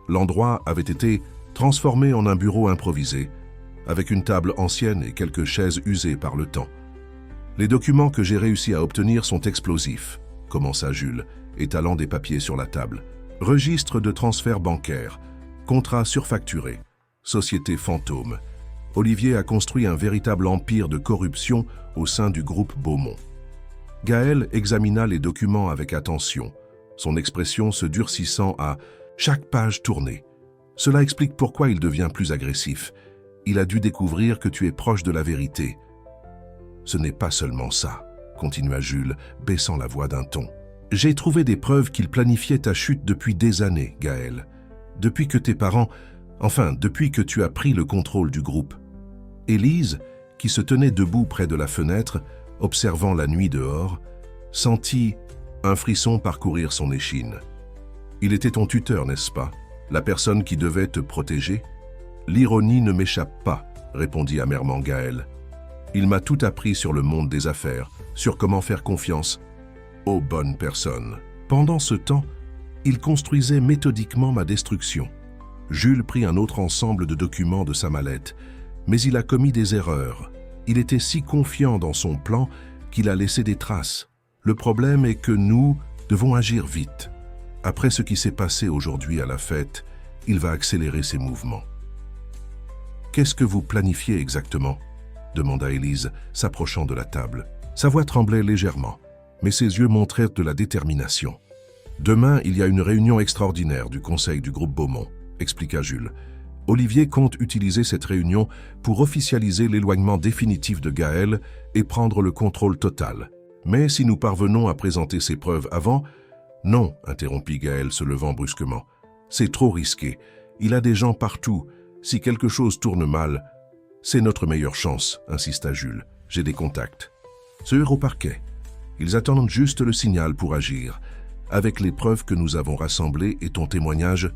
L'endroit avait été transformé en un bureau improvisé, avec une table ancienne et quelques chaises usées par le temps. « Les documents que j'ai réussi à obtenir sont explosifs », commença Jules, étalant des papiers sur la table. « Registre de transfert bancaire, contrat surfacturé, société fantôme. Olivier a construit un véritable empire de corruption au sein du groupe Beaumont. » Gaël examina les documents avec attention, son expression se durcissant à chaque page tournée. Cela explique pourquoi il devient plus agressif. Il a dû découvrir que tu es proche de la vérité. Ce n'est pas seulement ça, continua Jules, baissant la voix d'un ton. J'ai trouvé des preuves qu'il planifiait ta chute depuis des années, Gaël. Depuis que tes parents, depuis que tu as pris le contrôle du groupe. Élise, qui se tenait debout près de la fenêtre, observant la nuit dehors, sentit un frisson parcourir son échine. Il était ton tuteur, n'est-ce pas? La personne qui devait te protéger? L'ironie ne m'échappe pas, répondit amèrement Gaël. Il m'a tout appris sur le monde des affaires, sur comment faire confiance aux bonnes personnes. Pendant ce temps, il construisait méthodiquement ma destruction. Jules prit un autre ensemble de documents de sa mallette, mais il a commis des erreurs. Il était si confiant dans son plan qu'il a laissé des traces. Le problème est que nous devons agir vite. Après ce qui s'est passé aujourd'hui à la fête, il va accélérer ses mouvements. « Qu'est-ce que vous planifiez exactement ?» demanda Élise, s'approchant de la table. Sa voix tremblait légèrement, mais ses yeux montrèrent de la détermination. « Demain, il y a une réunion extraordinaire du conseil du groupe Beaumont, » expliqua Jules. Olivier compte utiliser cette réunion pour officialiser l'éloignement définitif de Gaël et prendre le contrôle total. Mais si nous parvenons à présenter ces preuves avant... Non, interrompit Gaël se levant brusquement. C'est trop risqué. Il a des gens partout. Si quelque chose tourne mal, c'est notre meilleure chance, insista Jules. J'ai des contacts. Ceux au parquet. Ils attendent juste le signal pour agir. Avec les preuves que nous avons rassemblées et ton témoignage...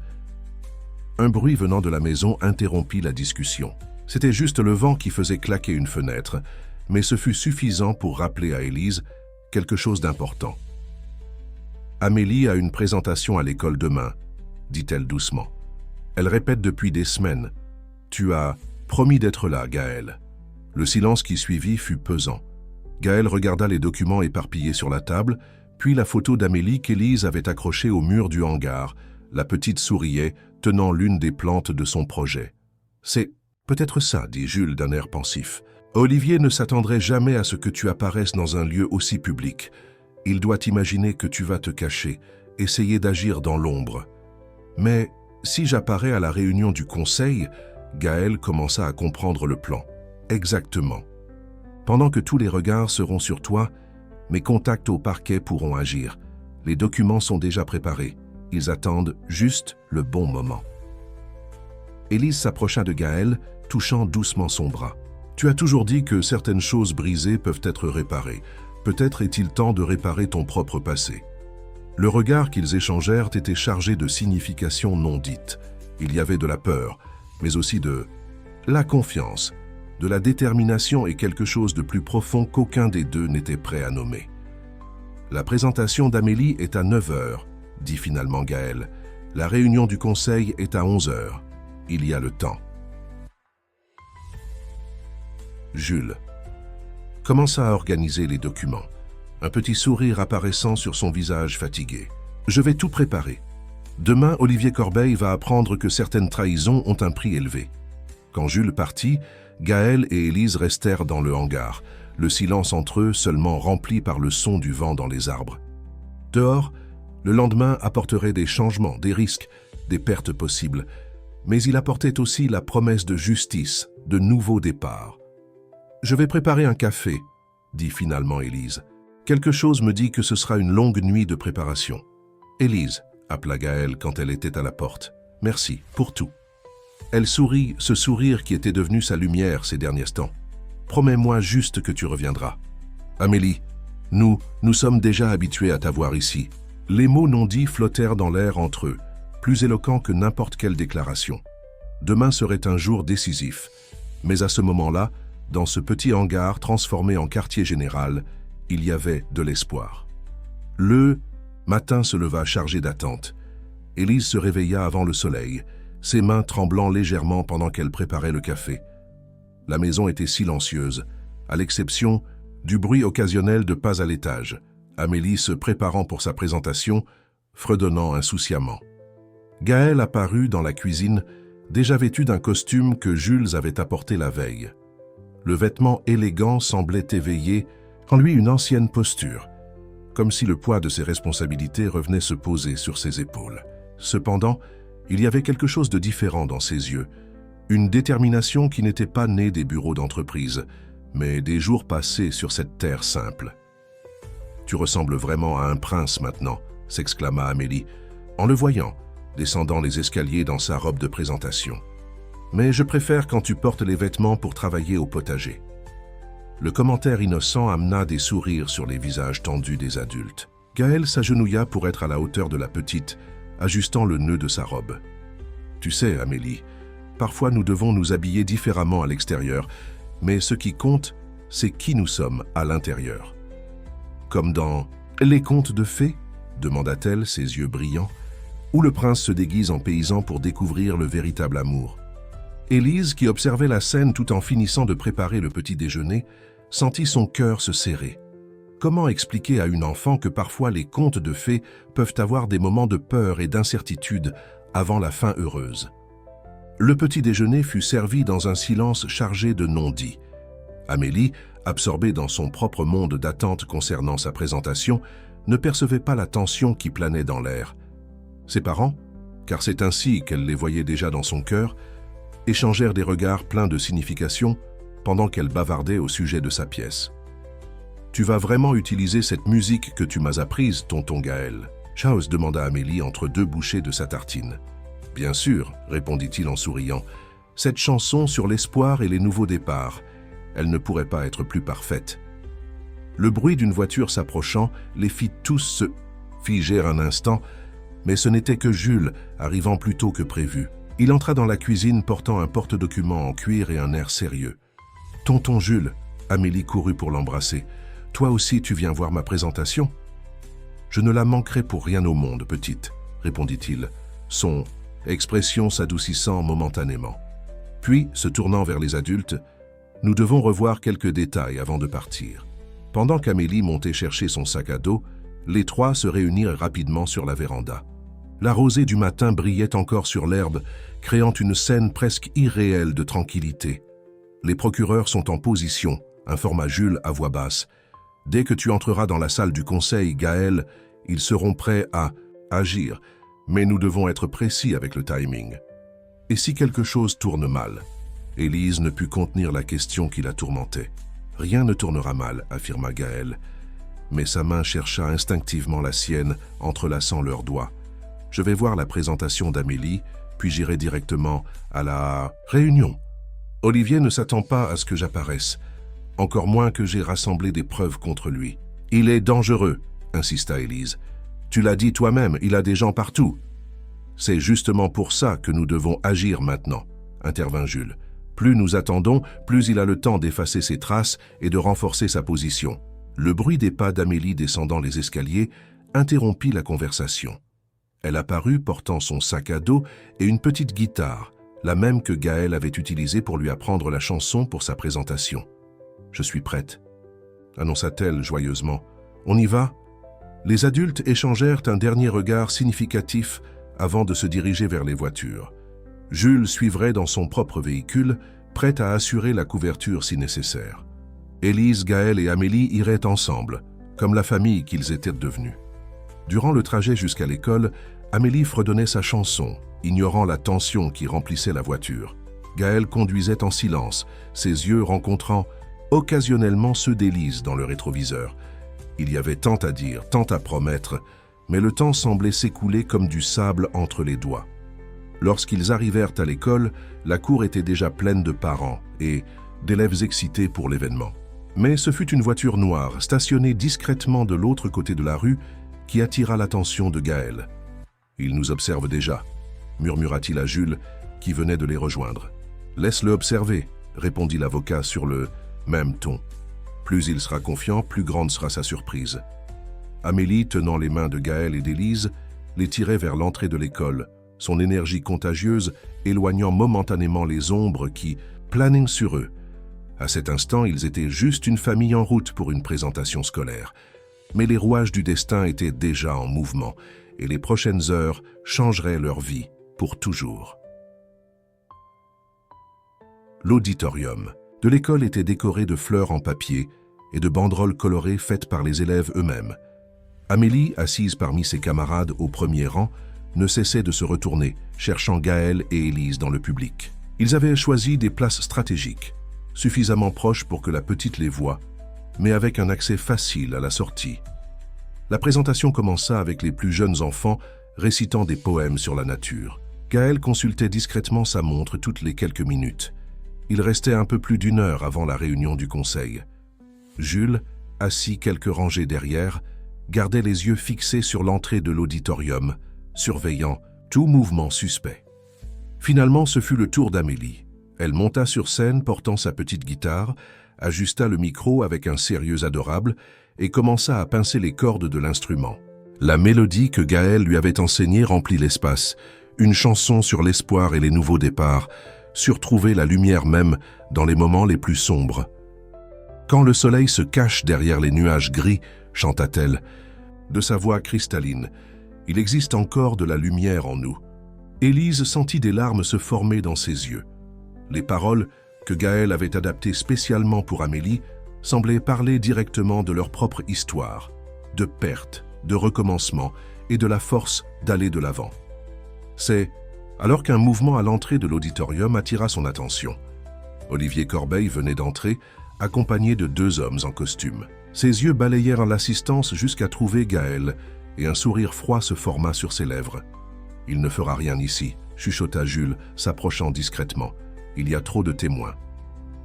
Un bruit venant de la maison interrompit la discussion. C'était juste le vent qui faisait claquer une fenêtre, mais ce fut suffisant pour rappeler à Élise quelque chose d'important. « Amélie a une présentation à l'école demain, » dit-elle doucement. Elle répète depuis des semaines. « Tu as promis d'être là, Gaël. » Le silence qui suivit fut pesant. Gaël regarda les documents éparpillés sur la table, puis la photo d'Amélie qu'Élise avait accrochée au mur du hangar. La petite souriait, tenant l'une des plantes de son projet. « C'est peut-être ça, » dit Jules d'un air pensif. « Olivier ne s'attendrait jamais à ce que tu apparaisses dans un lieu aussi public. Il doit imaginer que tu vas te cacher, essayer d'agir dans l'ombre. Mais si j'apparais à la réunion du conseil, Gaël commença à comprendre le plan. Exactement. Pendant que tous les regards seront sur toi, mes contacts au parquet pourront agir. Les documents sont déjà préparés. Ils attendent juste le bon moment. » Élise s'approcha de Gaël, touchant doucement son bras. « Tu as toujours dit que certaines choses brisées peuvent être réparées. Peut-être est-il temps de réparer ton propre passé. » Le regard qu'ils échangèrent était chargé de significations non dites. Il y avait de la peur, mais aussi de la confiance, de la détermination et quelque chose de plus profond qu'aucun des deux n'était prêt à nommer. « La présentation d'Amélie est à 9 heures. » dit finalement Gaël. « La réunion du conseil est à 11 heures. Il y a le temps. » Jules commença à organiser les documents, un petit sourire apparaissant sur son visage fatigué. « Je vais tout préparer. Demain, Olivier Corbeil va apprendre que certaines trahisons ont un prix élevé. » Quand Jules partit, Gaël et Élise restèrent dans le hangar, le silence entre eux seulement rempli par le son du vent dans les arbres. Dehors, le lendemain apporterait des changements, des risques, des pertes possibles, mais il apportait aussi la promesse de justice, de nouveaux départs. « Je vais préparer un café, » dit finalement Élise. « Quelque chose me dit que ce sera une longue nuit de préparation. »« Élise, » appela Gaël quand elle était à la porte. « Merci pour tout. » Elle sourit, ce sourire qui était devenu sa lumière ces derniers temps. « Promets-moi juste que tu reviendras. »« Amélie, nous sommes déjà habitués à t'avoir ici. » Les mots non dits flottèrent dans l'air entre eux, plus éloquents que n'importe quelle déclaration. Demain serait un jour décisif, Mais à ce moment-là, dans ce petit hangar transformé en quartier général, il y avait de l'espoir. Le matin se leva chargé d'attente. Élise se réveilla avant le soleil, ses mains tremblant légèrement pendant qu'elle préparait le café. La maison était silencieuse, à l'exception du bruit occasionnel de pas à l'étage, Amélie se préparant pour sa présentation, fredonnant insouciamment. Gaël apparut dans la cuisine, déjà vêtu d'un costume que Jules avait apporté la veille. Le vêtement élégant semblait éveiller en lui une ancienne posture, comme si le poids de ses responsabilités revenait se poser sur ses épaules. Cependant, il y avait quelque chose de différent dans ses yeux, une détermination qui n'était pas née des bureaux d'entreprise, mais des jours passés sur cette terre simple. « Tu ressembles vraiment à un prince maintenant », s'exclama Amélie, en le voyant, descendant les escaliers dans sa robe de présentation. « Mais je préfère quand tu portes les vêtements pour travailler au potager. » Le commentaire innocent amena des sourires sur les visages tendus des adultes. Gaël s'agenouilla pour être à la hauteur de la petite, ajustant le nœud de sa robe. « Tu sais, Amélie, parfois nous devons nous habiller différemment à l'extérieur, mais ce qui compte, c'est qui nous sommes à l'intérieur. » Comme dans « Les contes de fées ?» demanda-t-elle, ses yeux brillants, où le prince se déguise en paysan pour découvrir le véritable amour. Élise, qui observait la scène tout en finissant de préparer le petit déjeuner, sentit son cœur se serrer. Comment expliquer à une enfant que parfois les contes de fées peuvent avoir des moments de peur et d'incertitude avant la fin heureuse? Le petit déjeuner fut servi dans un silence chargé de non-dits. Amélie, absorbée dans son propre monde d'attente concernant sa présentation, ne percevait pas la tension qui planait dans l'air. Ses parents, car c'est ainsi qu'elle les voyait déjà dans son cœur, échangèrent des regards pleins de signification pendant qu'elle bavardait au sujet de sa pièce. « Tu vas vraiment utiliser cette musique que tu m'as apprise, tonton Gaël ?» Chaos demanda Amélie entre deux bouchées de sa tartine. « Bien sûr, » répondit-il en souriant. « Cette chanson sur l'espoir et les nouveaux départs, elle ne pourrait pas être plus parfaite. » Le bruit d'une voiture s'approchant les fit tous se figer un instant, mais ce n'était que Jules, arrivant plus tôt que prévu. Il entra dans la cuisine portant un porte-documents en cuir et un air sérieux. « Tonton Jules !» Amélie courut pour l'embrasser. « Toi aussi tu viens voir ma présentation ?»« Je ne la manquerai pour rien au monde, petite, » répondit-il, son expression s'adoucissant momentanément. Puis, se tournant vers les adultes, « Nous devons revoir quelques détails avant de partir. » Pendant qu'Amélie montait chercher son sac à dos, les trois se réunirent rapidement sur la véranda. La rosée du matin brillait encore sur l'herbe, créant une scène presque irréelle de tranquillité. « Les procureurs sont en position », informa Jules à voix basse. « Dès que tu entreras dans la salle du conseil, Gaël, ils seront prêts à agir, mais nous devons être précis avec le timing. Et si quelque chose tourne mal ?» Élise ne put contenir la question qui la tourmentait. « Rien ne tournera mal », affirma Gaël, mais sa main chercha instinctivement la sienne, entrelaçant leurs doigts. « Je vais voir la présentation d'Amélie, puis j'irai directement à la réunion. Olivier ne s'attend pas à ce que j'apparaisse, encore moins que j'ai rassemblé des preuves contre lui. Il est dangereux, » insista Élise. « Tu l'as dit toi-même, il a des gens partout. »« C'est justement pour ça que nous devons agir maintenant, » intervint Jules. « Plus nous attendons, plus il a le temps d'effacer ses traces et de renforcer sa position. » Le bruit des pas d'Amélie descendant les escaliers interrompit la conversation. Elle apparut portant son sac à dos et une petite guitare, la même que Gaël avait utilisée pour lui apprendre la chanson pour sa présentation. « Je suis prête », annonça-t-elle joyeusement. « On y va ?» Les adultes échangèrent un dernier regard significatif avant de se diriger vers les voitures. Jules suivrait dans son propre véhicule, prêt à assurer la couverture si nécessaire. Élise, Gaël et Amélie iraient ensemble, comme la famille qu'ils étaient devenus. Durant le trajet jusqu'à l'école, Amélie fredonnait sa chanson, ignorant la tension qui remplissait la voiture. Gaël conduisait en silence, ses yeux rencontrant occasionnellement ceux d'Élise dans le rétroviseur. Il y avait tant à dire, tant à promettre, mais le temps semblait s'écouler comme du sable entre les doigts. Lorsqu'ils arrivèrent à l'école, la cour était déjà pleine de parents et d'élèves excités pour l'événement. Mais ce fut une voiture noire, stationnée discrètement de l'autre côté de la rue, qui attira l'attention de Gaël. « Il nous observe déjà », murmura-t-il à Jules, qui venait de les rejoindre. « Laisse-le observer », répondit l'avocat sur le même ton. Plus il sera confiant, plus grande sera sa surprise. Amélie, tenant les mains de Gaël et d'Élise, les tirait vers l'entrée de l'école, son énergie contagieuse éloignant momentanément les ombres qui planaient sur eux. À cet instant, ils étaient juste une famille en route pour une présentation scolaire. Mais les rouages du destin étaient déjà en mouvement, et les prochaines heures changeraient leur vie pour toujours. L'auditorium de l'école était décoré de fleurs en papier et de banderoles colorées faites par les élèves eux-mêmes. Amélie, assise parmi ses camarades au premier rang, ne cessait de se retourner, cherchant Gaël et Élise dans le public. Ils avaient choisi des places stratégiques, suffisamment proches pour que la petite les voie, mais avec un accès facile à la sortie. La présentation commença avec les plus jeunes enfants récitant des poèmes sur la nature. Gaël consultait discrètement sa montre toutes les quelques minutes. Il restait un peu plus d'1 heure avant la réunion du conseil. Jules, assis quelques rangées derrière, gardait les yeux fixés sur l'entrée de l'auditorium, surveillant tout mouvement suspect. Finalement, ce fut le tour d'Amélie. Elle monta sur scène portant sa petite guitare, ajusta le micro avec un sérieux adorable et commença à pincer les cordes de l'instrument. La mélodie que Gaël lui avait enseignée remplit l'espace, une chanson sur l'espoir et les nouveaux départs, sur trouver la lumière même dans les moments les plus sombres. Quand le soleil se cache derrière les nuages gris, chanta-t-elle, de sa voix cristalline, il existe encore de la lumière en nous. Élise sentit des larmes se former dans ses yeux. Les paroles, que Gaël avait adaptées spécialement pour Amélie, semblaient parler directement de leur propre histoire, de perte, de recommencement et de la force d'aller de l'avant. C'est alors qu'un mouvement à l'entrée de l'auditorium attira son attention. Olivier Corbeil venait d'entrer, accompagné de 2 hommes en costume. Ses yeux balayèrent l'assistance jusqu'à trouver Gaël, et un sourire froid se forma sur ses lèvres. « Il ne fera rien ici », chuchota Jules, s'approchant discrètement. « Il y a trop de témoins. »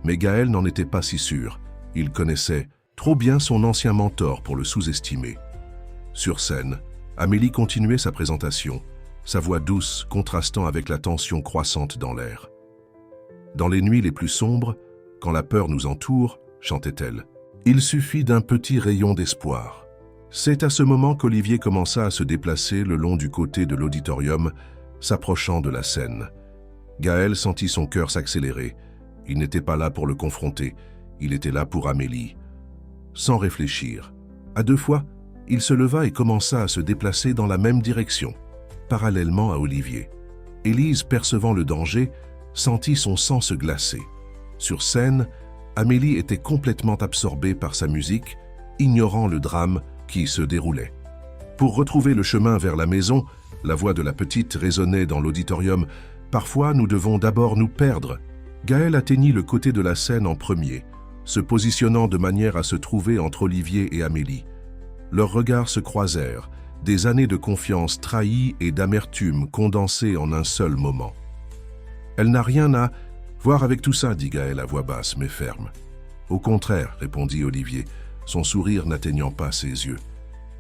Mais Gaël n'en était pas si sûr. Il connaissait trop bien son ancien mentor pour le sous-estimer. Sur scène, Amélie continuait sa présentation, sa voix douce contrastant avec la tension croissante dans l'air. « Dans les nuits les plus sombres, quand la peur nous entoure, chantait-elle, il suffit d'un petit rayon d'espoir. » C'est à ce moment qu'Olivier commença à se déplacer le long du côté de l'auditorium, s'approchant de la scène. Gaël sentit son cœur s'accélérer. Il n'était pas là pour le confronter, il était là pour Amélie. Sans réfléchir, à 2 fois, il se leva et commença à se déplacer dans la même direction, parallèlement à Olivier. Élise, percevant le danger, sentit son sang se glacer. Sur scène, Amélie était complètement absorbée par sa musique, ignorant le drame qui se déroulait. Pour retrouver le chemin vers la maison, la voix de la petite résonnait dans l'auditorium. « Parfois, nous devons d'abord nous perdre. » Gaël atteignit le côté de la scène en premier, se positionnant de manière à se trouver entre Olivier et Amélie. Leurs regards se croisèrent, des années de confiance trahies et d'amertume condensées en un seul moment. « Elle n'a rien à voir avec tout ça, dit Gaël à voix basse mais ferme. « Au contraire, répondit Olivier, son sourire n'atteignant pas ses yeux.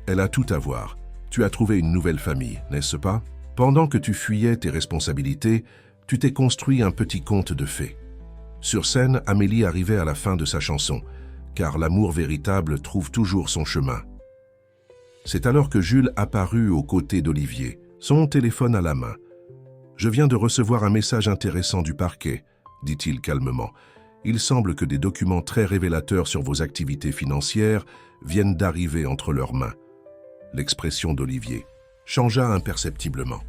Elle a tout à voir. Tu as trouvé une nouvelle famille, n'est-ce pas? Pendant que tu fuyais tes responsabilités, tu t'es construit un petit conte de fées. » Sur scène, Amélie arrivait à la fin de sa chanson, car l'amour véritable trouve toujours son chemin. C'est alors que Jules apparut aux côtés d'Olivier, son téléphone à la main. « Je viens de recevoir un message intéressant du parquet, » dit-il calmement. « Il semble que des documents très révélateurs sur vos activités financières viennent d'arriver entre leurs mains. » L'expression d'Olivier changea imperceptiblement.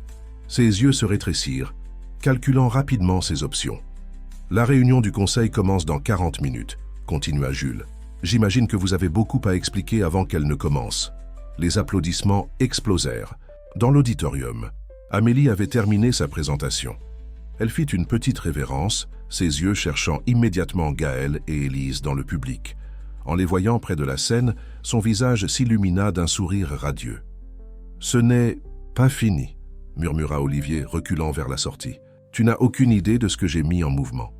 Ses yeux se rétrécirent, calculant rapidement ses options. « La réunion du conseil commence dans 40 minutes, » continua Jules. « J'imagine que vous avez beaucoup à expliquer avant qu'elle ne commence. » Les applaudissements explosèrent. Dans l'auditorium, Amélie avait terminé sa présentation. Elle fit une petite révérence, ses yeux cherchant immédiatement Gaël et Élise dans le public. En les voyant près de la scène, son visage s'illumina d'un sourire radieux. « Ce n'est pas fini, » murmura Olivier, reculant vers la sortie. « Tu n'as aucune idée de ce que j'ai mis en mouvement. »«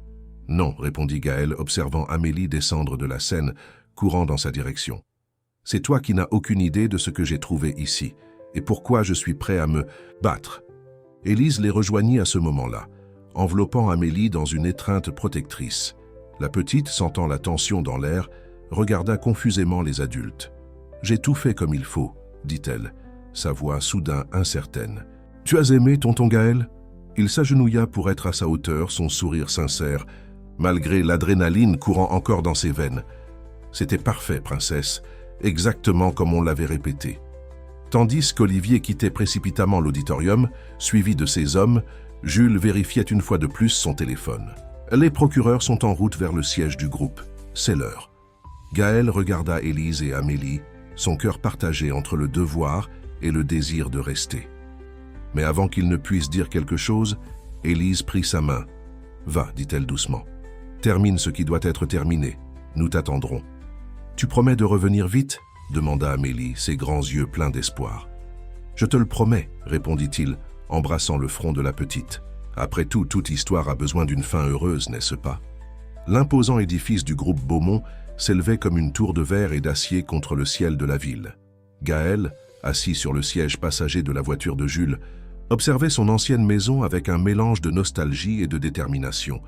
Non, » répondit Gaël, observant Amélie descendre de la scène, courant dans sa direction. « C'est toi qui n'as aucune idée de ce que j'ai trouvé ici, et pourquoi je suis prêt à me battre. » Élise les rejoignit à ce moment-là, enveloppant Amélie dans une étreinte protectrice. La petite, sentant la tension dans l'air, regarda confusément les adultes. « J'ai tout fait comme il faut, » dit-elle, sa voix soudain incertaine. « Tu as aimé tonton Gaël ?» Il s'agenouilla pour être à sa hauteur, son sourire sincère, malgré l'adrénaline courant encore dans ses veines. C'était parfait, princesse, exactement comme on l'avait répété. Tandis qu'Olivier quittait précipitamment l'auditorium, suivi de ses hommes, Jules vérifiait une fois de plus son téléphone. Les procureurs sont en route vers le siège du groupe. C'est l'heure. Gaël regarda Élise et Amélie, son cœur partagé entre le devoir et le désir de rester. Mais avant qu'il ne puisse dire quelque chose, Élise prit sa main. « Va, dit-elle doucement. Termine ce qui doit être terminé. Nous t'attendrons. »« Tu promets de revenir vite ?» demanda Amélie, ses grands yeux pleins d'espoir. « Je te le promets, » répondit-il, embrassant le front de la petite. Après tout, toute histoire a besoin d'une fin heureuse, n'est-ce pas? L'imposant édifice du groupe Beaumont s'élevait comme une tour de verre et d'acier contre le ciel de la ville. Gaël, assis sur le siège passager de la voiture de Jules, observait son ancienne maison avec un mélange de nostalgie et de détermination.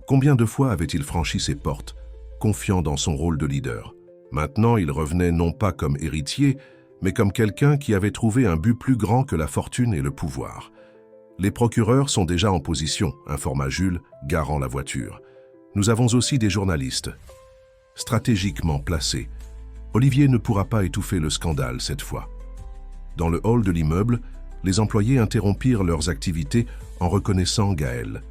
Combien de fois avait-il franchi ses portes, confiant dans son rôle de leader? Maintenant, il revenait non pas comme héritier, mais comme quelqu'un qui avait trouvé un but plus grand que la fortune et le pouvoir. Les procureurs sont déjà en position, informa Jules, garant la voiture. Nous avons aussi des journalistes. Stratégiquement placés. Olivier ne pourra pas étouffer le scandale cette fois. Dans le hall de l'immeuble, les employés interrompirent leurs activités en reconnaissant Gaël.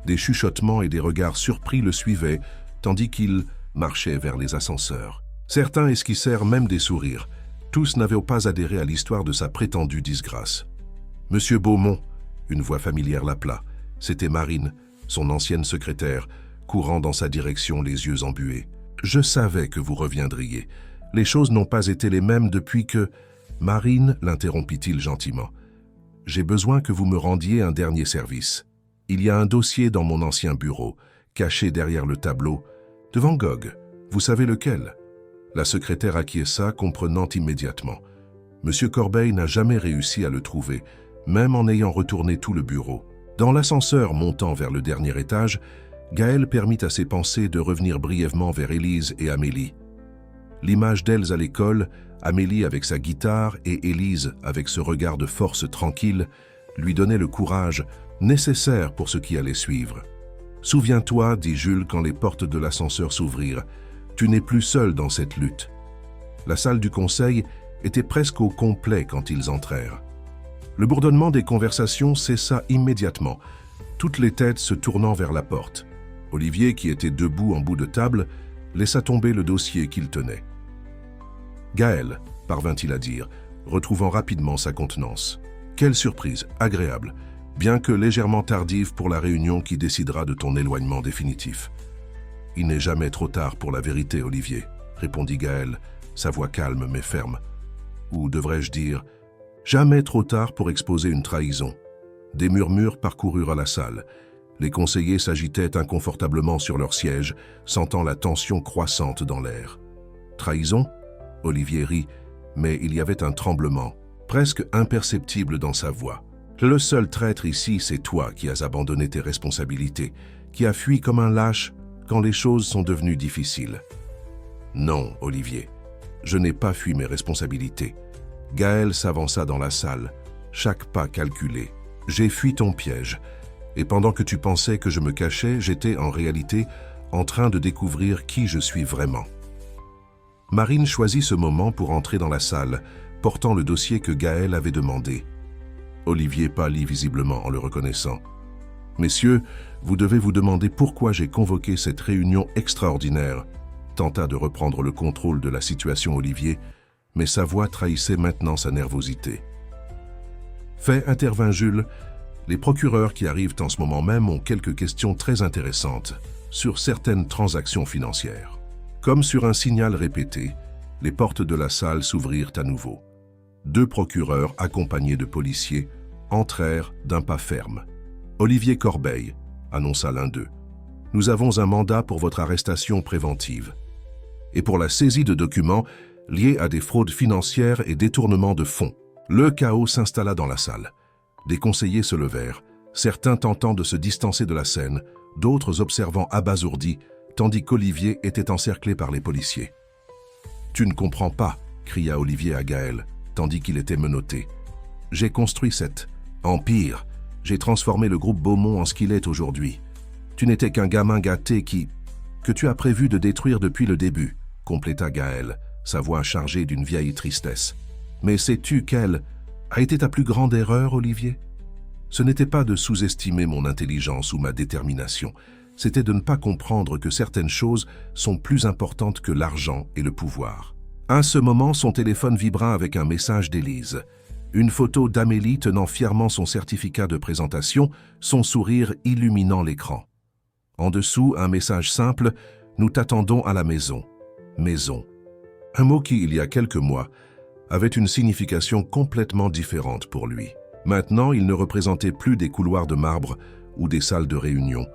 Des chuchotements et des regards surpris le suivaient, tandis qu'il marchait vers les ascenseurs. Certains esquissèrent même des sourires. Tous n'avaient pas adhéré à l'histoire de sa prétendue disgrâce. « Monsieur Beaumont », une voix familière l'appela. C'était Marine, son ancienne secrétaire, courant dans sa direction les yeux embués. « Je savais que vous reviendriez. Les choses n'ont pas été les mêmes depuis que... » Marine, l'interrompit-il gentiment. « J'ai besoin que vous me rendiez un dernier service. Il y a un dossier dans mon ancien bureau, caché derrière le tableau, de Van Gogh. Vous savez lequel ?» La secrétaire acquiesça, comprenant immédiatement. Monsieur Corbeil n'a jamais réussi à le trouver, même en ayant retourné tout le bureau. Dans l'ascenseur montant vers le dernier étage, Gaël permit à ses pensées de revenir brièvement vers Élise et Amélie. L'image d'elles à l'école, Amélie avec sa guitare et Élise avec ce regard de force tranquille, lui donnait le courage nécessaire pour ce qui allait suivre. « Souviens-toi, dit Jules quand les portes de l'ascenseur s'ouvrirent, tu n'es plus seul dans cette lutte. » La salle du conseil était presque au complet quand ils entrèrent. Le bourdonnement des conversations cessa immédiatement, toutes les têtes se tournant vers la porte. Olivier, qui était debout en bout de table, laissa tomber le dossier qu'il tenait. « Gaël, » parvint-il à dire, retrouvant rapidement sa contenance. « Quelle surprise, agréable, bien que légèrement tardive pour la réunion qui décidera de ton éloignement définitif. » « Il n'est jamais trop tard pour la vérité, Olivier, » répondit Gaël, sa voix calme mais ferme. Ou devrais-je dire, jamais trop tard pour exposer une trahison. Des murmures parcoururent la salle. Les conseillers s'agitaient inconfortablement sur leur siège, sentant la tension croissante dans l'air. « Trahison ?» Olivier rit, mais il y avait un tremblement, presque imperceptible dans sa voix. « Le seul traître ici, c'est toi qui as abandonné tes responsabilités, qui as fui comme un lâche quand les choses sont devenues difficiles. » « Non, Olivier, je n'ai pas fui mes responsabilités. » Gaël s'avança dans la salle, chaque pas calculé. « J'ai fui ton piège, et pendant que tu pensais que je me cachais, j'étais en réalité en train de découvrir qui je suis vraiment. » Marine choisit ce moment pour entrer dans la salle, portant le dossier que Gaël avait demandé. Olivier pâlit visiblement en le reconnaissant. « Messieurs, vous devez vous demander pourquoi j'ai convoqué cette réunion extraordinaire. » Tenta de reprendre le contrôle de la situation Olivier, mais sa voix trahissait maintenant sa nervosité. « Fait, intervint Jules. Les procureurs qui arrivent en ce moment même ont quelques questions très intéressantes sur certaines transactions financières. » Comme sur un signal répété, les portes de la salle s'ouvrirent à nouveau. 2 procureurs, accompagnés de policiers, entrèrent d'un pas ferme. « Olivier Corbeil, » annonça l'un d'eux. « Nous avons un mandat pour votre arrestation préventive et pour la saisie de documents liés à des fraudes financières et détournements de fonds. » Le chaos s'installa dans la salle. Des conseillers se levèrent, certains tentant de se distancer de la scène, d'autres observant abasourdis, tandis qu'Olivier était encerclé par les policiers. « Tu ne comprends pas », cria Olivier à Gaël, tandis qu'il était menotté. « J'ai construit cet empire. J'ai transformé le groupe Beaumont en ce qu'il est aujourd'hui. Tu n'étais qu'un gamin gâté que tu as prévu de détruire depuis le début, » compléta Gaël, sa voix chargée d'une vieille tristesse. « Mais sais-tu quelle a été ta plus grande erreur, Olivier ? Ce n'était pas de sous-estimer mon intelligence ou ma détermination, c'était de ne pas comprendre que certaines choses sont plus importantes que l'argent et le pouvoir. » À ce moment, son téléphone vibra avec un message d'Élise. Une photo d'Amélie tenant fièrement son certificat de présentation, son sourire illuminant l'écran. En dessous, un message simple « Nous t'attendons à la maison. » Maison. Un mot qui, il y a quelques mois, avait une signification complètement différente pour lui. Maintenant, il ne représentait plus des couloirs de marbre ou des salles de réunion,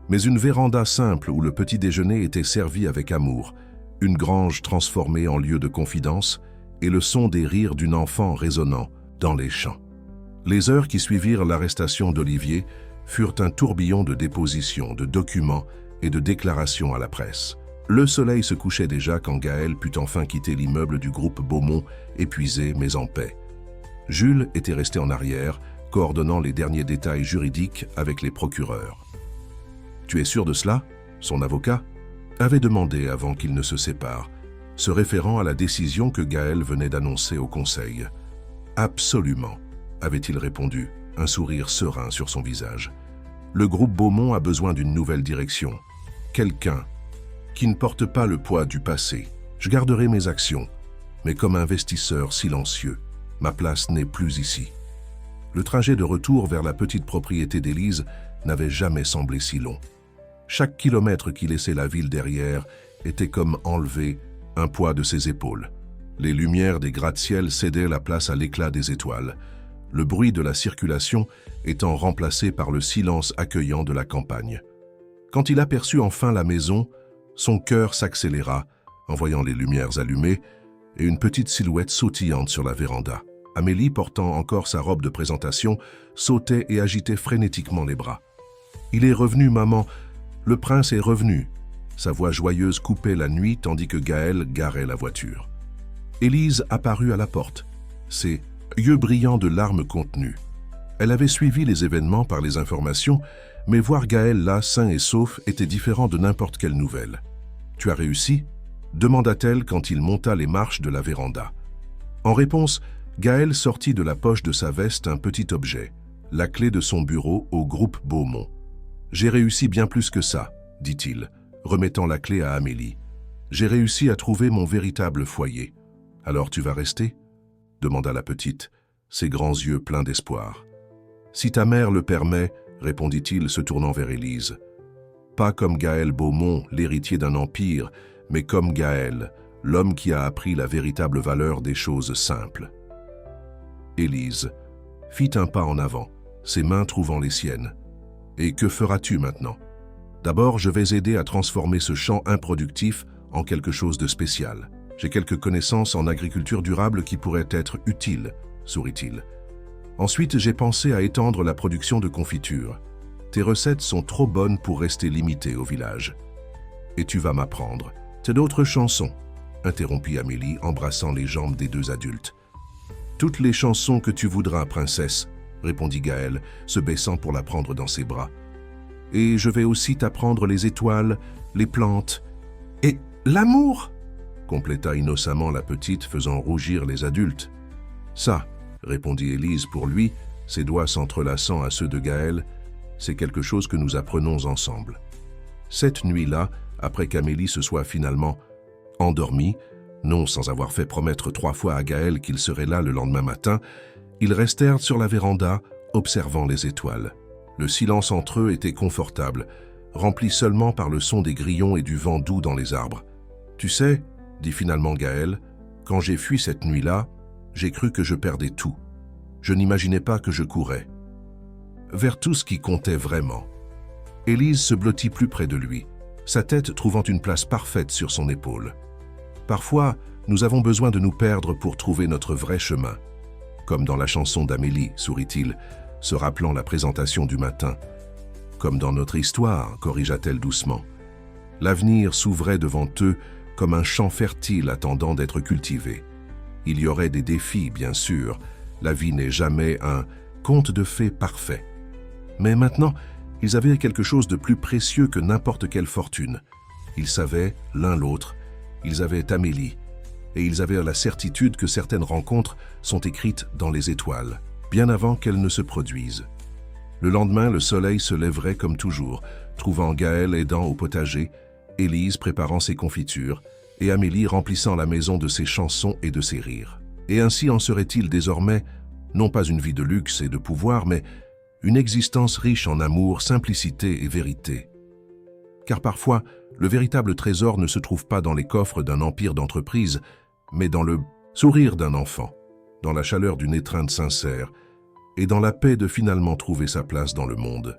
mais une véranda simple où le petit déjeuner était servi avec amour, une grange transformée en lieu de confidence et le son des rires d'une enfant résonnant dans les champs. Les heures qui suivirent l'arrestation d'Olivier furent un tourbillon de dépositions, de documents et de déclarations à la presse. Le soleil se couchait déjà quand Gaël put enfin quitter l'immeuble du groupe Beaumont, épuisé mais en paix. Jules était resté en arrière, coordonnant les derniers détails juridiques avec les procureurs. « Tu es sûr de cela ?» son avocat avait demandé avant qu'ils ne se séparent, se référant à la décision que Gaël venait d'annoncer au conseil. « Absolument », avait-il répondu, un sourire serein sur son visage. « Le groupe Beaumont a besoin d'une nouvelle direction. Quelqu'un qui ne porte pas le poids du passé. Je garderai mes actions, mais comme investisseur silencieux. Ma place n'est plus ici. » Le trajet de retour vers la petite propriété d'Élise n'avait jamais semblé si long. Chaque kilomètre qui laissait la ville derrière était comme enlever un poids de ses épaules. Les lumières des gratte-ciel cédaient la place à l'éclat des étoiles, le bruit de la circulation étant remplacé par le silence accueillant de la campagne. Quand il aperçut enfin la maison, son cœur s'accéléra en voyant les lumières allumées et une petite silhouette sautillante sur la véranda. Amélie, portant encore sa robe de présentation, sautait et agitait frénétiquement les bras. « Il est revenu, maman. Le prince est revenu. » Sa voix joyeuse coupait la nuit tandis que Gaël garait la voiture. Élise apparut à la porte, ses yeux brillants de larmes contenues. Elle avait suivi les événements par les informations, mais voir Gaël là, sain et sauf, était différent de n'importe quelle nouvelle. « Tu as réussi ?» demanda-t-elle quand il monta les marches de la véranda. En réponse, Gaël sortit de la poche de sa veste un petit objet, la clé de son bureau au groupe Beaumont. « J'ai réussi bien plus que ça, » dit-il, remettant la clé à Amélie. « J'ai réussi à trouver mon véritable foyer. Alors tu vas rester ?» demanda la petite, ses grands yeux pleins d'espoir. « Si ta mère le permet, » répondit-il, se tournant vers Élise. « Pas comme Gaël Beaumont, l'héritier d'un empire, mais comme Gaël, l'homme qui a appris la véritable valeur des choses simples. » Élise fit un pas en avant, ses mains trouvant les siennes. « Et que feras-tu maintenant ? » « D'abord, je vais aider à transformer ce champ improductif en quelque chose de spécial. J'ai quelques connaissances en agriculture durable qui pourraient être utiles, » sourit-il. « Ensuite, j'ai pensé à étendre la production de confitures. Tes recettes sont trop bonnes pour rester limitées au village. Et tu vas m'apprendre. C'est d'autres chansons, » interrompit Amélie, embrassant les jambes des deux adultes. « Toutes les chansons que tu voudras, princesse, » répondit Gaël, se baissant pour la prendre dans ses bras. « Et je vais aussi t'apprendre les étoiles, les plantes et l'amour !» compléta innocemment la petite, faisant rougir les adultes. « Ça, » répondit Élise pour lui, ses doigts s'entrelaçant à ceux de Gaël, « c'est quelque chose que nous apprenons ensemble. » Cette nuit-là, après qu'Amélie se soit finalement endormie, non sans avoir fait promettre 3 fois à Gaël qu'il serait là le lendemain matin, ils restèrent sur la véranda, observant les étoiles. Le silence entre eux était confortable, rempli seulement par le son des grillons et du vent doux dans les arbres. « Tu sais, » dit finalement Gaël, « quand j'ai fui cette nuit-là, j'ai cru que je perdais tout. Je n'imaginais pas que je courais. » Vers tout ce qui comptait vraiment. Élise se blottit plus près de lui, sa tête trouvant une place parfaite sur son épaule. « Parfois, nous avons besoin de nous perdre pour trouver notre vrai chemin. » Comme dans la chanson d'Amélie, sourit-il, se rappelant la présentation du matin. « Comme dans notre histoire, corrigea-t-elle doucement. L'avenir s'ouvrait devant eux comme un champ fertile attendant d'être cultivé. Il y aurait des défis, bien sûr. La vie n'est jamais un conte de fées parfait. Mais maintenant, ils avaient quelque chose de plus précieux que n'importe quelle fortune. Ils savaient, l'un l'autre, ils avaient Amélie, et ils avaient la certitude que certaines rencontres sont écrites dans les étoiles, bien avant qu'elles ne se produisent. Le lendemain, le soleil se lèverait comme toujours, trouvant Gaël aidant au potager, Élise préparant ses confitures, et Amélie remplissant la maison de ses chansons et de ses rires. Et ainsi en serait-il désormais, non pas une vie de luxe et de pouvoir, mais une existence riche en amour, simplicité et vérité. Car parfois, le véritable trésor ne se trouve pas dans les coffres d'un empire d'entreprise, mais dans le sourire d'un enfant, dans la chaleur d'une étreinte sincère et dans la paix de finalement trouver sa place dans le monde.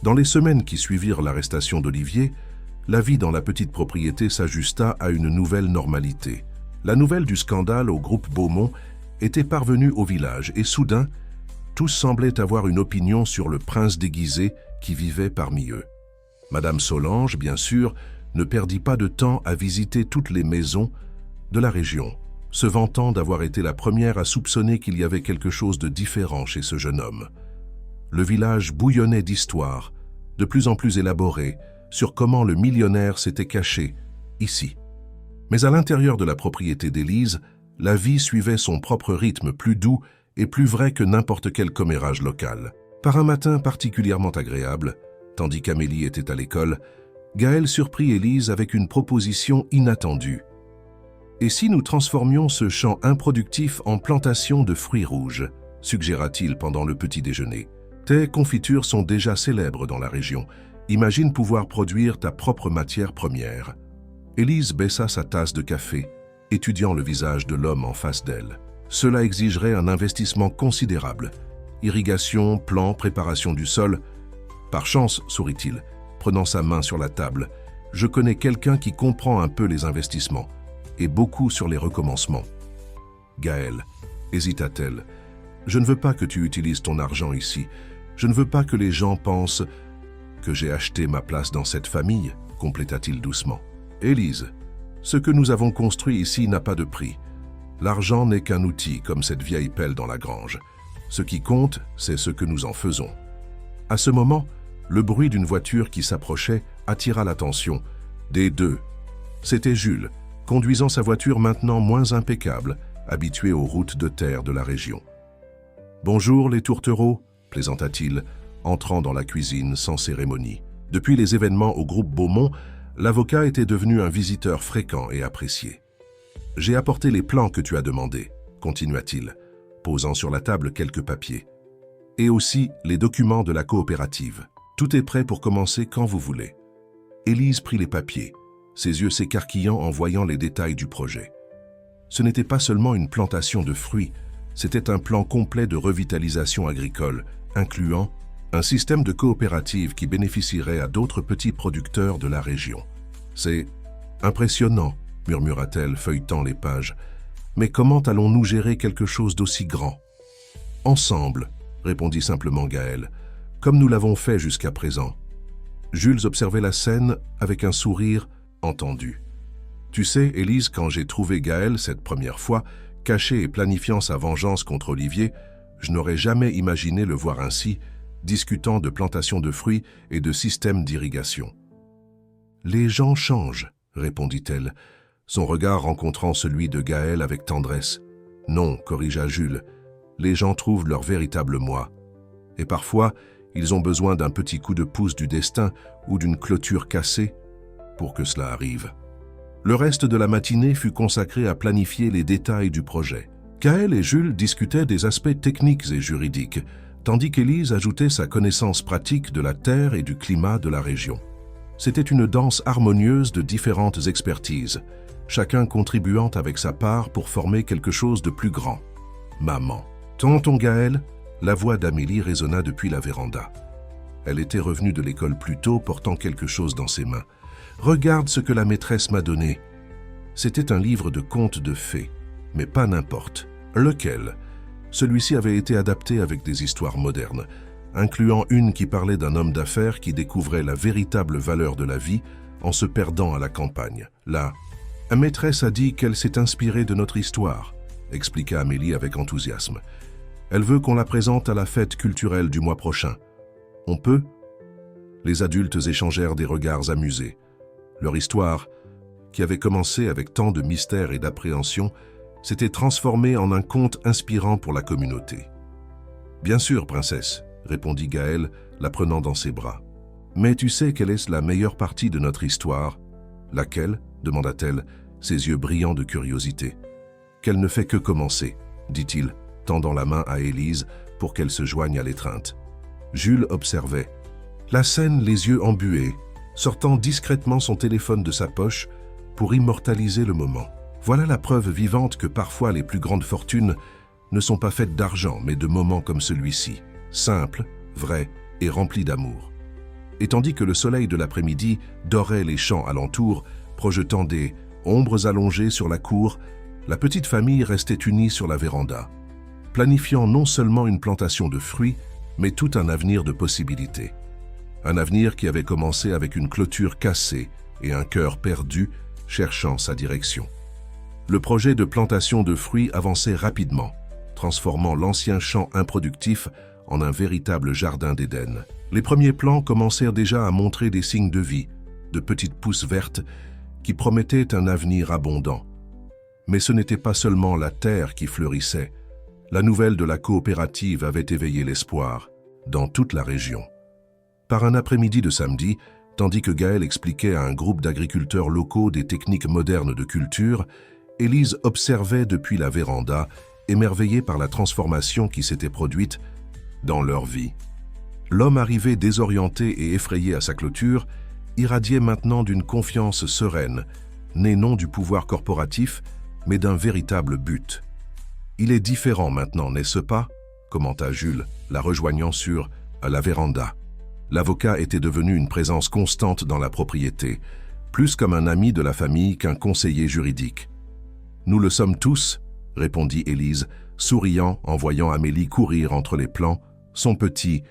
Dans les semaines qui suivirent l'arrestation d'Olivier, la vie dans la petite propriété s'ajusta à une nouvelle normalité. La nouvelle du scandale au groupe Beaumont était parvenue au village et soudain, tous semblaient avoir une opinion sur le prince déguisé qui vivait parmi eux. Madame Solange, bien sûr, ne perdit pas de temps à visiter toutes les maisons de la région, se vantant d'avoir été la première à soupçonner qu'il y avait quelque chose de différent chez ce jeune homme. Le village bouillonnait d'histoires, de plus en plus élaborées, sur comment le millionnaire s'était caché, ici. Mais à l'intérieur de la propriété d'Élise, la vie suivait son propre rythme plus doux et plus vrai que n'importe quel commérage local. Par un matin particulièrement agréable, tandis qu'Amélie était à l'école, Gaël surprit Élise avec une proposition inattendue. « Et si nous transformions ce champ improductif en plantation de fruits rouges ?» suggéra-t-il pendant le petit déjeuner. « Tes confitures sont déjà célèbres dans la région. Imagine pouvoir produire ta propre matière première. » Élise baissa sa tasse de café, étudiant le visage de l'homme en face d'elle. Cela exigerait un investissement considérable. Irrigation, plan, préparation du sol. Par chance, sourit-il, prenant sa main sur la table, je connais quelqu'un qui comprend un peu les investissements et beaucoup sur les recommencements. Gaël, hésita-t-elle, je ne veux pas que tu utilises ton argent ici. Je ne veux pas que les gens pensent que j'ai acheté ma place dans cette famille, compléta-t-il doucement. Élise, ce que nous avons construit ici n'a pas de prix. L'argent n'est qu'un outil, comme cette vieille pelle dans la grange. Ce qui compte, c'est ce que nous en faisons. À ce moment, le bruit d'une voiture qui s'approchait attira l'attention des deux. C'était Jules, conduisant sa voiture maintenant moins impeccable, habitué aux routes de terre de la région. « Bonjour les tourtereaux », plaisanta-t-il, entrant dans la cuisine sans cérémonie. Depuis les événements au groupe Beaumont, l'avocat était devenu un visiteur fréquent et apprécié. « J'ai apporté les plans que tu as demandés », continua-t-il, posant sur la table quelques papiers. « Et aussi les documents de la coopérative. Tout est prêt pour commencer quand vous voulez. » Élise prit les papiers, ses yeux s'écarquillant en voyant les détails du projet. Ce n'était pas seulement une plantation de fruits, c'était un plan complet de revitalisation agricole, incluant un système de coopérative qui bénéficierait à d'autres petits producteurs de la région. « C'est impressionnant », murmura-t-elle, feuilletant les pages. « Mais comment allons-nous gérer quelque chose d'aussi grand ?»« Ensemble », répondit simplement Gaël, « comme nous l'avons fait jusqu'à présent. » Jules observait la scène avec un sourire entendu. « Tu sais, Élise, quand j'ai trouvé Gaël cette première fois, caché et planifiant sa vengeance contre Olivier, je n'aurais jamais imaginé le voir ainsi, discutant de plantation de fruits et de système d'irrigation. »« Les gens changent, » répondit-elle, son regard rencontrant celui de Gaël avec tendresse. « Non, » corrigea Jules, « les gens trouvent leur véritable moi. Et parfois, ils ont besoin d'un petit coup de pouce du destin ou d'une clôture cassée pour que cela arrive. » Le reste de la matinée fut consacré à planifier les détails du projet. Gaël et Jules discutaient des aspects techniques et juridiques, tandis qu'Élise ajoutait sa connaissance pratique de la terre et du climat de la région. C'était une danse harmonieuse de différentes expertises, chacun contribuant avec sa part pour former quelque chose de plus grand. « Maman, tonton Gaël ?» La voix d'Amélie résonna depuis la véranda. Elle était revenue de l'école plus tôt, portant quelque chose dans ses mains. « Regarde ce que la maîtresse m'a donné. » C'était un livre de contes de fées, mais pas n'importe. Lequel? Celui-ci avait été adapté avec des histoires modernes. incluant une qui parlait d'un homme d'affaires qui découvrait la véritable valeur de la vie en se perdant à la campagne. Là, la maîtresse a dit qu'elle s'est inspirée de notre histoire, expliqua Amélie avec enthousiasme. Elle veut qu'on la présente à la fête culturelle du mois prochain. On peut ? Les adultes échangèrent des regards amusés. Leur histoire, qui avait commencé avec tant de mystère et d'appréhension, s'était transformée en un conte inspirant pour la communauté. « Bien sûr, princesse », répondit Gaëlle, la prenant dans ses bras. « Mais tu sais quelle est la meilleure partie de notre histoire ?»« Laquelle ?» demanda-t-elle, ses yeux brillants de curiosité. « Qu'elle ne fait que commencer, » dit-il, tendant la main à Élise pour qu'elle se joigne à l'étreinte. Jules observait. La scène, les yeux embués, sortant discrètement son téléphone de sa poche pour immortaliser le moment. Voilà la preuve vivante que parfois les plus grandes fortunes ne sont pas faites d'argent, mais de moments comme celui-ci, simples, vrais et remplis d'amour. Et tandis que le soleil de l'après-midi dorait les champs alentours, projetant des ombres allongées sur la cour, la petite famille restait unie sur la véranda, planifiant non seulement une plantation de fruits, mais tout un avenir de possibilités. Un avenir qui avait commencé avec une clôture cassée et un cœur perdu, cherchant sa direction. Le projet de plantation de fruits avançait rapidement, transformant l'ancien champ improductif en un véritable jardin d'Éden. Les premiers plants commencèrent déjà à montrer des signes de vie, de petites pousses vertes qui promettaient un avenir abondant. Mais ce n'était pas seulement la terre qui fleurissait. La nouvelle de la coopérative avait éveillé l'espoir dans toute la région. Par un après-midi de samedi, tandis que Gaëlle expliquait à un groupe d'agriculteurs locaux des techniques modernes de culture, Élise observait depuis la véranda, émerveillée par la transformation qui s'était produite dans leur vie. L'homme arrivé désorienté et effrayé à sa clôture irradiait maintenant d'une confiance sereine, née non du pouvoir corporatif, mais d'un véritable but. « Il est différent maintenant, n'est-ce pas ?» commenta Jules, la rejoignant sur la véranda. L'avocat était devenu une présence constante dans la propriété, plus comme un ami de la famille qu'un conseiller juridique. « Nous le sommes tous », répondit Élise, souriant en voyant Amélie courir entre les plants, son petit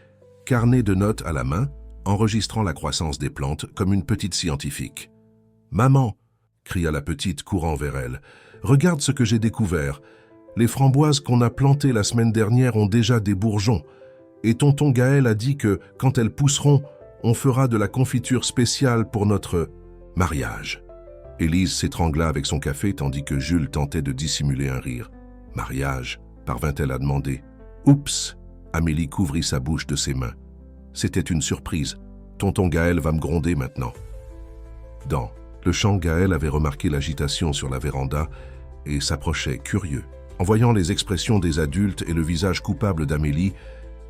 carnet de notes à la main, enregistrant la croissance des plantes comme une petite scientifique. « Maman !» cria la petite courant vers elle. « Regarde ce que j'ai découvert. Les framboises qu'on a plantées la semaine dernière ont déjà des bourgeons. Et tonton Gaël a dit que, quand elles pousseront, on fera de la confiture spéciale pour notre mariage. » Élise s'étrangla avec son café tandis que Jules tentait de dissimuler un rire. « Mariage ?» parvint-elle à demander. « Oups !» Amélie couvrit sa bouche de ses mains. « C'était une surprise. Tonton Gaël va me gronder maintenant. » Dans le champ, Gaël avait remarqué l'agitation sur la véranda et s'approchait, curieux. En voyant les expressions des adultes et le visage coupable d'Amélie,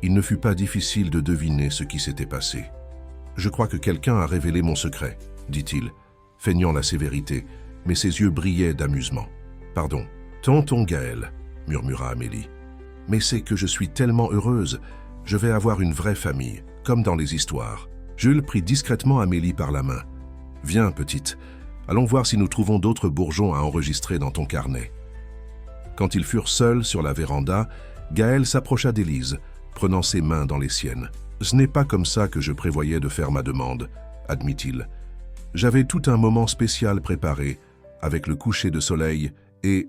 il ne fut pas difficile de deviner ce qui s'était passé. « Je crois que quelqu'un a révélé mon secret, » dit-il, feignant la sévérité, mais ses yeux brillaient d'amusement. « Pardon, tonton Gaël, » murmura Amélie. « Mais c'est que je suis tellement heureuse. Je vais avoir une vraie famille, comme dans les histoires. » Jules prit discrètement Amélie par la main. « Viens, petite, allons voir si nous trouvons d'autres bourgeons à enregistrer dans ton carnet. » Quand ils furent seuls sur la véranda, Gaël s'approcha d'Élise, prenant ses mains dans les siennes. « Ce n'est pas comme ça que je prévoyais de faire ma demande, » admit-il. « J'avais tout un moment spécial préparé, avec le coucher de soleil, et...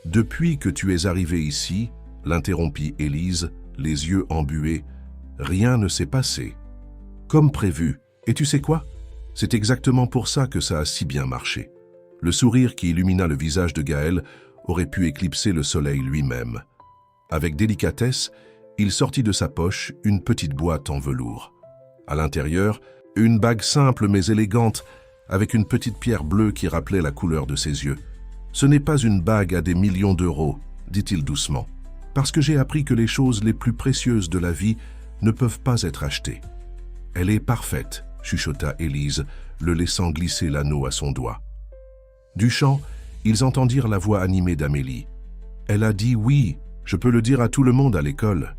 Depuis que tu es arrivé ici, » l'interrompit Élise, les yeux embués, « rien ne s'est passé. Comme prévu. Et tu sais quoi? C'est exactement pour ça que ça a si bien marché. » Le sourire qui illumina le visage de Gaël aurait pu éclipser le soleil lui-même. Avec délicatesse, il sortit de sa poche une petite boîte en velours. À l'intérieur, une bague simple mais élégante, avec une petite pierre bleue qui rappelait la couleur de ses yeux. « Ce n'est pas une bague à des millions d'euros, » dit-il doucement, « parce que j'ai appris que les choses les plus précieuses de la vie ne peuvent pas être achetées. »« Elle est parfaite, » chuchota Élise, le laissant glisser l'anneau à son doigt. Du champ, ils entendirent la voix animée d'Amélie. « Elle a dit oui, je peux le dire à tout le monde à l'école. »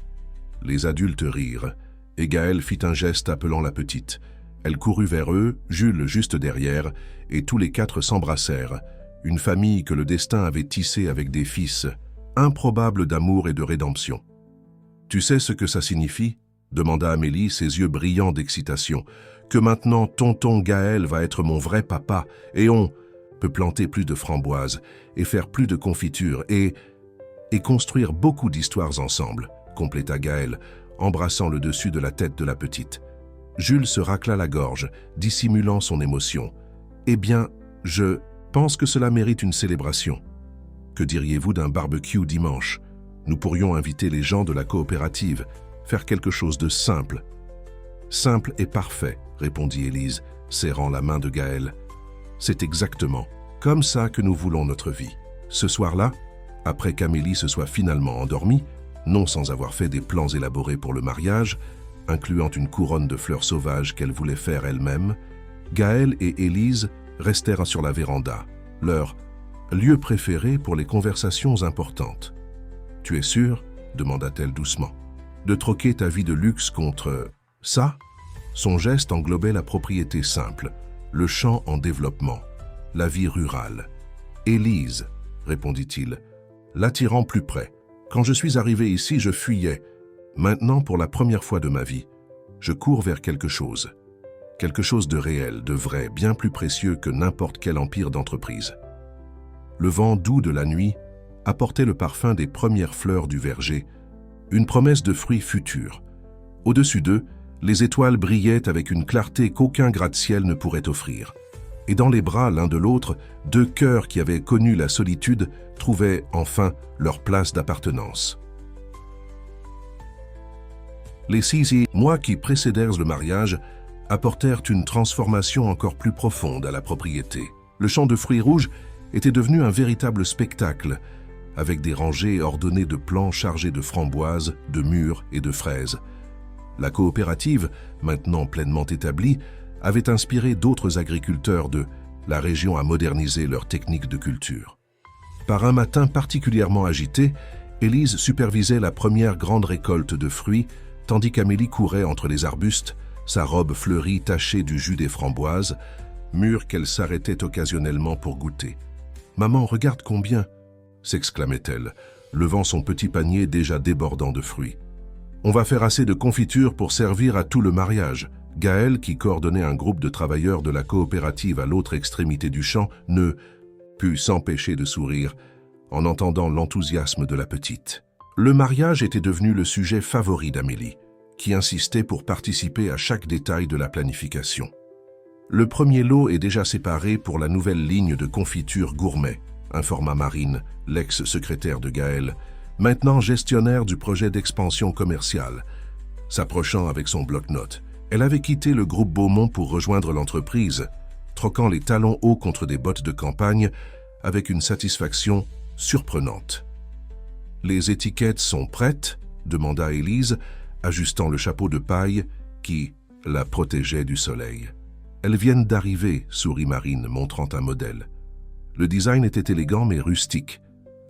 Les adultes rirent, et Gaël fit un geste appelant la petite. Elle courut vers eux, Jules juste derrière, et tous les quatre s'embrassèrent, une famille que le destin avait tissée avec des fils, improbables d'amour et de rédemption. « Tu sais ce que ça signifie » demanda Amélie, ses yeux brillants d'excitation. « Que maintenant tonton Gaël va être mon vrai papa et on peut planter plus de framboises et faire plus de confitures et construire beaucoup d'histoires ensemble, compléta Gaël, embrassant le dessus de la tête de la petite. Jules se racla la gorge, dissimulant son émotion. « Eh bien, je pense que cela mérite une célébration. Que diriez-vous d'un barbecue dimanche? Nous pourrions inviter les gens de la coopérative, faire quelque chose de simple. »« Simple et parfait, » répondit Élise, serrant la main de Gaël. « C'est exactement comme ça que nous voulons notre vie. Ce soir-là, après qu'Amélie se soit finalement endormie, non sans avoir fait des plans élaborés pour le mariage, incluant une couronne de fleurs sauvages qu'elle voulait faire elle-même, Gaël et Élise restèrent sur la véranda, leur lieu préféré pour les conversations importantes. « Tu es sûr, demanda-t-elle doucement, de troquer ta vie de luxe contre ça ?» Son geste englobait la propriété simple, le champ en développement, la vie rurale. « Élise, répondit-il, l'attirant plus près. Quand je suis arrivé ici, je fuyais. Maintenant, pour la première fois de ma vie, je cours vers quelque chose de réel, de vrai, bien plus précieux que n'importe quel empire d'entreprise. » Le vent doux de la nuit apportait le parfum des premières fleurs du verger, une promesse de fruits futurs. Au-dessus d'eux, les étoiles brillaient avec une clarté qu'aucun gratte-ciel ne pourrait offrir. Et dans les bras l'un de l'autre, deux cœurs qui avaient connu la solitude trouvaient enfin leur place d'appartenance. Les 6 mois qui précédèrent le mariage apportèrent une transformation encore plus profonde à la propriété. Le champ de fruits rouges était devenu un véritable spectacle, avec des rangées ordonnées de plants chargés de framboises, de mûres et de fraises. La coopérative, maintenant pleinement établie, avait inspiré d'autres agriculteurs de la région à moderniser leurs techniques de culture. Par un matin particulièrement agité, Élise supervisait la première grande récolte de fruits, tandis qu'Amélie courait entre les arbustes, sa robe fleurie tachée du jus des framboises, mûres qu'elle s'arrêtait occasionnellement pour goûter. « Maman, regarde combien !» s'exclamait-elle, levant son petit panier déjà débordant de fruits. « On va faire assez de confitures pour servir à tout le mariage. » Gaël, qui coordonnait un groupe de travailleurs de la coopérative à l'autre extrémité du champ, ne put s'empêcher de sourire en entendant l'enthousiasme de la petite. Le mariage était devenu le sujet favori d'Amélie, qui insistait pour participer à chaque détail de la planification. Le premier lot est déjà séparé pour la nouvelle ligne de confiture gourmet, informa Marine, l'ex-secrétaire de Gaël, maintenant gestionnaire du projet d'expansion commerciale. S'approchant avec son bloc-notes, elle avait quitté le groupe Beaumont pour rejoindre l'entreprise, troquant les talons hauts contre des bottes de campagne avec une satisfaction surprenante. « Les étiquettes sont prêtes ?» demanda Élise, ajustant le chapeau de paille qui la protégeait du soleil. « Elles viennent d'arriver », sourit Marine, montrant un modèle. Le design était élégant mais rustique,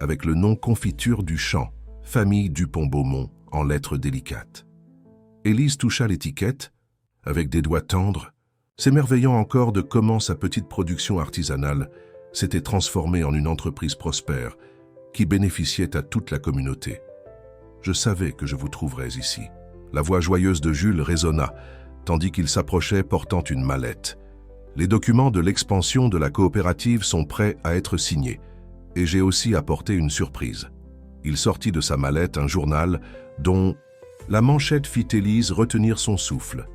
avec le nom Confiture du Champ, famille Dupont-Beaumont, en lettres délicates. Élise toucha l'étiquette, avec des doigts tendres, s'émerveillant encore de comment sa petite production artisanale s'était transformée en une entreprise prospère qui bénéficiait à toute la communauté. « Je savais que je vous trouverais ici. » La voix joyeuse de Jules résonna, tandis qu'il s'approchait portant une mallette. « Les documents de l'expansion de la coopérative sont prêts à être signés, et j'ai aussi apporté une surprise. » Il sortit de sa mallette un journal dont la manchette fit Élise retenir son souffle.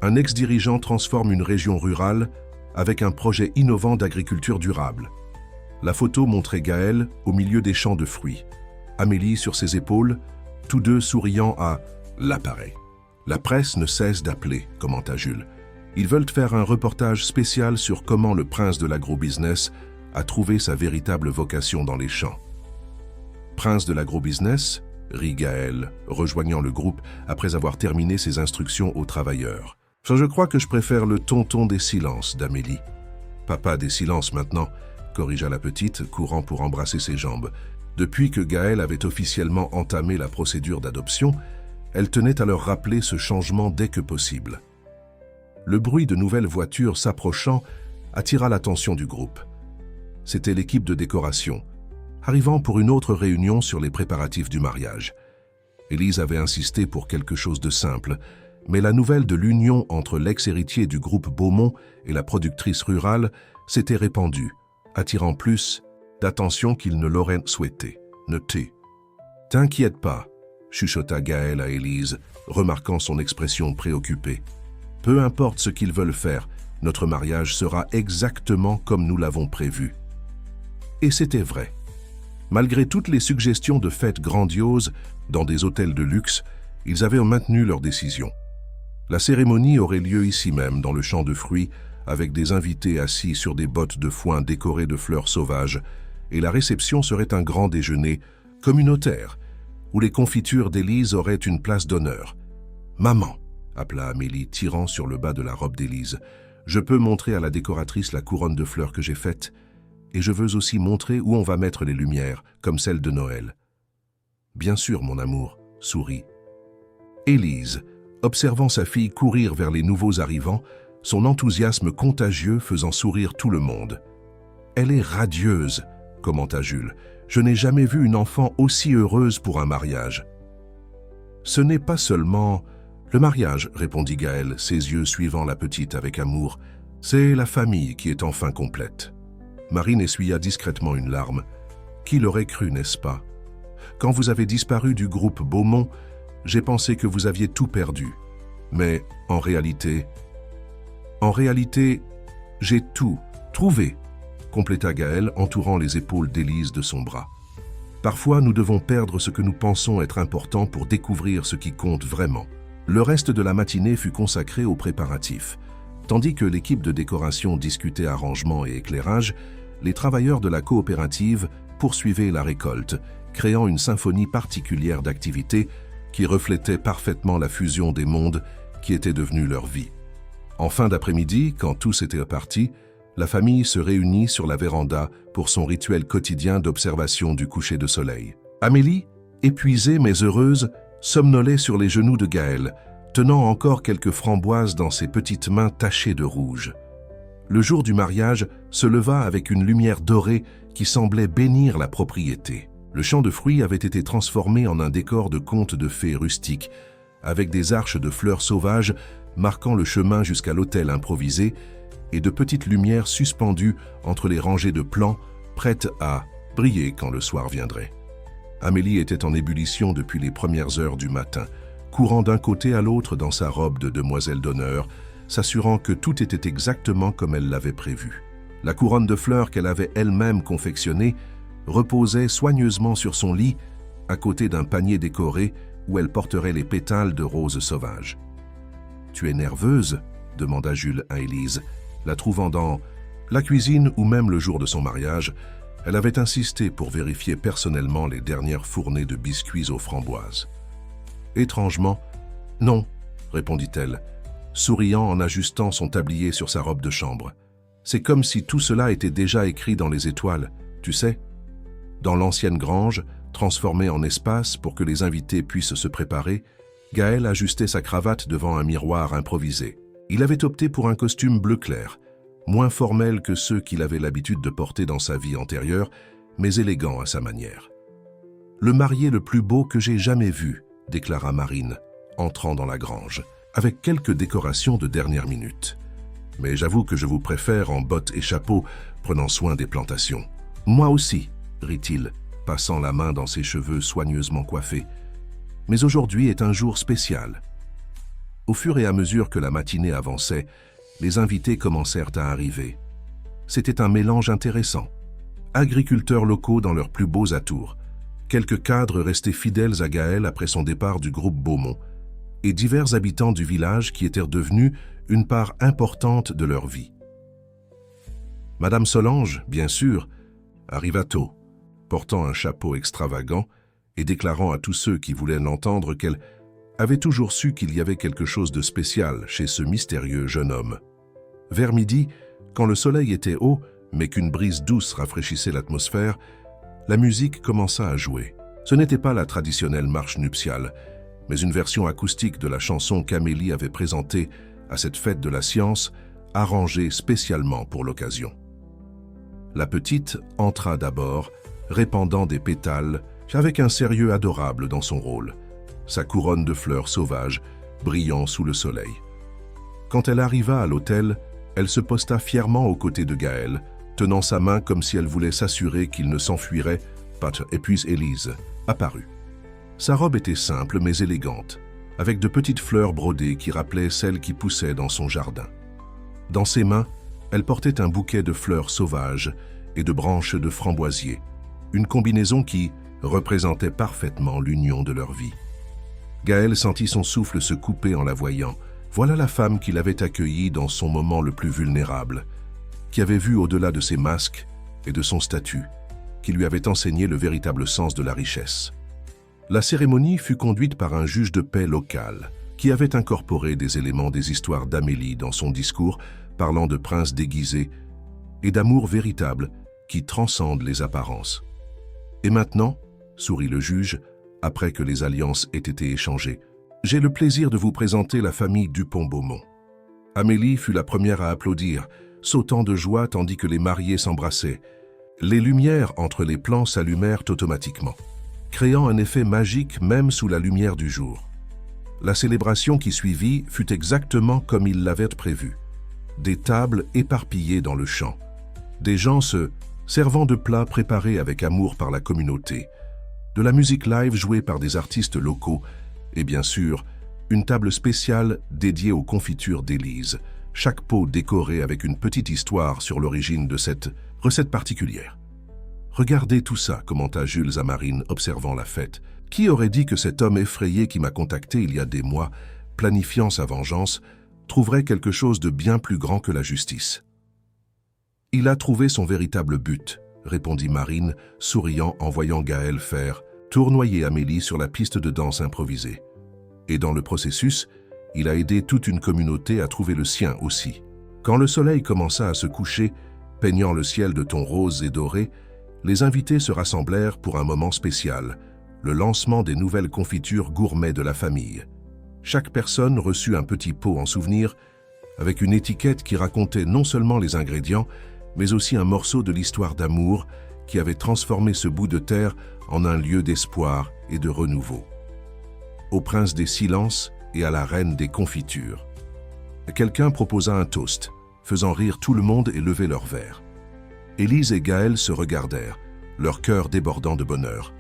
Un ex-dirigeant transforme une région rurale avec un projet innovant d'agriculture durable. La photo montrait Gaël au milieu des champs de fruits, Amélie sur ses épaules, tous deux souriant à l'appareil. « La presse ne cesse d'appeler », commenta Jules. « Ils veulent faire un reportage spécial sur comment le prince de l'agrobusiness a trouvé sa véritable vocation dans les champs. »« Prince de l'agrobusiness ?» rit Gaël, rejoignant le groupe après avoir terminé ses instructions aux travailleurs. « Je crois que je préfère le tonton des silences d'Amélie. »« Papa des silences maintenant », corrigea la petite, courant pour embrasser ses jambes. Depuis que Gaël avait officiellement entamé la procédure d'adoption, elle tenait à leur rappeler ce changement dès que possible. Le bruit de nouvelles voitures s'approchant attira l'attention du groupe. C'était l'équipe de décoration, arrivant pour une autre réunion sur les préparatifs du mariage. Élise avait insisté pour quelque chose de simple, mais la nouvelle de l'union entre l'ex-héritier du groupe Beaumont et la productrice rurale s'était répandue, attirant plus d'attention qu'il ne l'aurait souhaité. « Ne t'inquiète pas », chuchota Gaël à Élise, remarquant son expression préoccupée. « Peu importe ce qu'ils veulent faire, notre mariage sera exactement comme nous l'avons prévu. » Et c'était vrai. Malgré toutes les suggestions de fêtes grandioses dans des hôtels de luxe, ils avaient maintenu leur décision. La cérémonie aurait lieu ici même, dans le champ de fruits, avec des invités assis sur des bottes de foin décorées de fleurs sauvages, et la réception serait un grand déjeuner communautaire, où les confitures d'Élise auraient une place d'honneur. « Maman !» appela Amélie, tirant sur le bas de la robe d'Élise. « Je peux montrer à la décoratrice la couronne de fleurs que j'ai faite, et je veux aussi montrer où on va mettre les lumières, comme celle de Noël. »« Bien sûr, mon amour, » sourit Élise, observant sa fille courir vers les nouveaux arrivants, son enthousiasme contagieux faisant sourire tout le monde. « Elle est radieuse, » commenta Jules. « Je n'ai jamais vu une enfant aussi heureuse pour un mariage. »« Ce n'est pas seulement le mariage, » répondit Gaël, ses yeux suivant la petite avec amour. « C'est la famille qui est enfin complète. » Marine essuya discrètement une larme. « Qui l'aurait cru, n'est-ce pas? Quand vous avez disparu du groupe Beaumont, j'ai pensé que vous aviez tout perdu. Mais en réalité, j'ai tout trouvé, » compléta Gaël, entourant les épaules d'Élise de son bras. « Parfois, nous devons perdre ce que nous pensons être important pour découvrir ce qui compte vraiment. » Le reste de la matinée fut consacré aux préparatifs. Tandis que l'équipe de décoration discutait arrangement et éclairage, les travailleurs de la coopérative poursuivaient la récolte, créant une symphonie particulière d'activités qui reflétait parfaitement la fusion des mondes qui était devenue leur vie. En fin d'après-midi, quand tous étaient partis, la famille se réunit sur la véranda pour son rituel quotidien d'observation du coucher de soleil. Amélie, épuisée mais heureuse, somnolait sur les genoux de Gaël, tenant encore quelques framboises dans ses petites mains tachées de rouge. Le jour du mariage se leva avec une lumière dorée qui semblait bénir la propriété. Le champ de fruits avait été transformé en un décor de conte de fées rustique, avec des arches de fleurs sauvages marquant le chemin jusqu'à l'autel improvisé et de petites lumières suspendues entre les rangées de plants, prêtes à briller quand le soir viendrait. Amélie était en ébullition depuis les premières heures du matin, courant d'un côté à l'autre dans sa robe de demoiselle d'honneur, s'assurant que tout était exactement comme elle l'avait prévu. La couronne de fleurs qu'elle avait elle-même confectionnée reposait soigneusement sur son lit, à côté d'un panier décoré où elle porterait les pétales de roses sauvages. « Tu es nerveuse ?» demanda Jules à Élise, la trouvant dans la cuisine ou même le jour de son mariage. Elle avait insisté pour vérifier personnellement les dernières fournées de biscuits aux framboises. Étrangement, « Non », répondit-elle, souriant en ajustant son tablier sur sa robe de chambre. « C'est comme si tout cela était déjà écrit dans les étoiles, tu sais. » Dans l'ancienne grange, transformée en espace pour que les invités puissent se préparer, Gaël ajustait sa cravate devant un miroir improvisé. Il avait opté pour un costume bleu clair, moins formel que ceux qu'il avait l'habitude de porter dans sa vie antérieure, mais élégant à sa manière. « Le marié le plus beau que j'ai jamais vu », déclara Marine, entrant dans la grange, avec quelques décorations de dernière minute. « Mais j'avoue que je vous préfère en bottes et chapeau, prenant soin des plantations. »« Moi aussi », rit-il, passant la main dans ses cheveux soigneusement coiffés. « Mais aujourd'hui est un jour spécial. » Au fur et à mesure que la matinée avançait, les invités commencèrent à arriver. C'était un mélange intéressant. Agriculteurs locaux dans leurs plus beaux atours, quelques cadres restés fidèles à Gaël après son départ du groupe Beaumont, et divers habitants du village qui étaient devenus une part importante de leur vie. Madame Solange, bien sûr, arriva tôt, portant un chapeau extravagant et déclarant à tous ceux qui voulaient l'entendre qu'elle avait toujours su qu'il y avait quelque chose de spécial chez ce mystérieux jeune homme. Vers midi, quand le soleil était haut, mais qu'une brise douce rafraîchissait l'atmosphère, la musique commença à jouer. Ce n'était pas la traditionnelle marche nuptiale, mais une version acoustique de la chanson qu'Amélie avait présentée à cette fête de la science, arrangée spécialement pour l'occasion. La petite entra d'abord, répandant des pétales, avec un sérieux adorable dans son rôle. sa couronne de fleurs sauvages, brillant sous le soleil. Quand elle arriva à l'hôtel, elle se posta fièrement aux côtés de Gaël, tenant sa main comme si elle voulait s'assurer qu'il ne s'enfuirait pas, et puis Élise apparut. Sa robe était simple mais élégante, avec de petites fleurs brodées qui rappelaient celles qui poussaient dans son jardin. Dans ses mains, elle portait un bouquet de fleurs sauvages et de branches de framboisier, une combinaison qui représentait parfaitement l'union de leur vie. Gaël sentit son souffle se couper en la voyant. Voilà la femme qui l'avait accueillie dans son moment le plus vulnérable, qui avait vu au-delà de ses masques et de son statut, qui lui avait enseigné le véritable sens de la richesse. La cérémonie fut conduite par un juge de paix local, qui avait incorporé des éléments des histoires d'Amélie dans son discours, parlant de princes déguisés et d'amour véritable qui transcende les apparences. Et maintenant, sourit le juge, après que les alliances aient été échangées, j'ai le plaisir de vous présenter la famille Dupont-Beaumont. Amélie fut la première à applaudir, sautant de joie tandis que les mariés s'embrassaient. Les lumières entre les plans s'allumèrent automatiquement, créant un effet magique même sous la lumière du jour. La célébration qui suivit fut exactement comme ils l'avaient prévu. Des tables éparpillées dans le champ, des gens se servant de plats préparés avec amour par la communauté, de la musique live jouée par des artistes locaux, et bien sûr, une table spéciale dédiée aux confitures d'Élise, chaque pot décoré avec une petite histoire sur l'origine de cette recette particulière. « Regardez tout ça », commenta Jules à Marine, observant la fête. « Qui aurait dit que cet homme effrayé qui m'a contacté il y a des mois, planifiant sa vengeance, trouverait quelque chose de bien plus grand que la justice ?» « Il a trouvé son véritable but », répondit Marine, souriant en voyant Gaël faire tournoyer Amélie sur la piste de danse improvisée. Et dans le processus, il a aidé toute une communauté à trouver le sien aussi. Quand le soleil commença à se coucher, peignant le ciel de tons roses et dorés, les invités se rassemblèrent pour un moment spécial, le lancement des nouvelles confitures gourmets de la famille. Chaque personne reçut un petit pot en souvenir, avec une étiquette qui racontait non seulement les ingrédients, mais aussi un morceau de l'histoire d'amour qui avait transformé ce bout de terre en un lieu d'espoir et de renouveau. Au prince des silences et à la reine des confitures. Quelqu'un proposa un toast, faisant rire tout le monde et lever leurs verres. Élise et Gaël se regardèrent, leur cœur débordant de bonheur.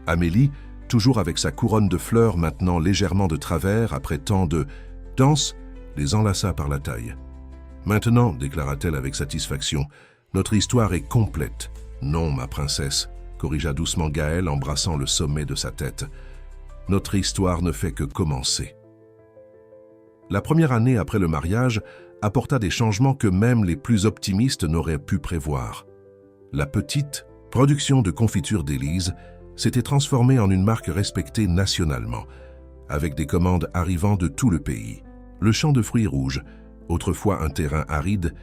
Amélie, toujours avec sa couronne de fleurs maintenant légèrement de travers après tant de danse, les enlaça par la taille. « Maintenant, déclara-t-elle avec satisfaction, notre histoire est complète. Non, ma princesse, corrigea doucement Gaël, embrassant le sommet de sa tête. Notre histoire ne fait que commencer. La première année après le mariage apporta des changements que même les plus optimistes n'auraient pu prévoir. La petite production de confiture d'Élise s'était transformée en une marque respectée nationalement, avec des commandes arrivant de tout le pays. Le champ de fruits rouges, autrefois un terrain aride,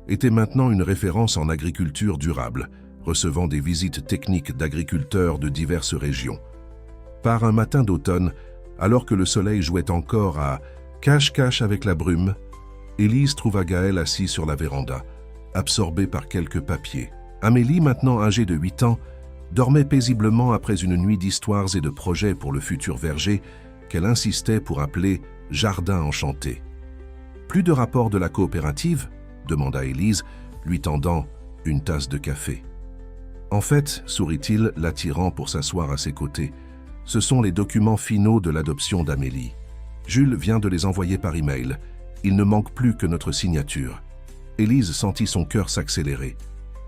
était maintenant une référence en agriculture durable, recevant des visites techniques d'agriculteurs de diverses régions. Par un matin d'automne, alors que le soleil jouait encore à cache-cache avec la brume, Élise trouva Gaël assis sur la véranda, absorbé par quelques papiers. Amélie, maintenant âgée de 8 ans, dormait paisiblement après une nuit d'histoires et de projets pour le futur verger qu'elle insistait pour appeler « Jardin enchanté ». « Plus de rapport de la coopérative ?» demanda Élise, lui tendant une tasse de café. « En fait, sourit-il, l'attirant pour s'asseoir à ses côtés, ce sont les documents finaux de l'adoption d'Amélie. Jules vient de les envoyer par email. Il ne manque plus que notre signature. » Élise sentit son cœur s'accélérer.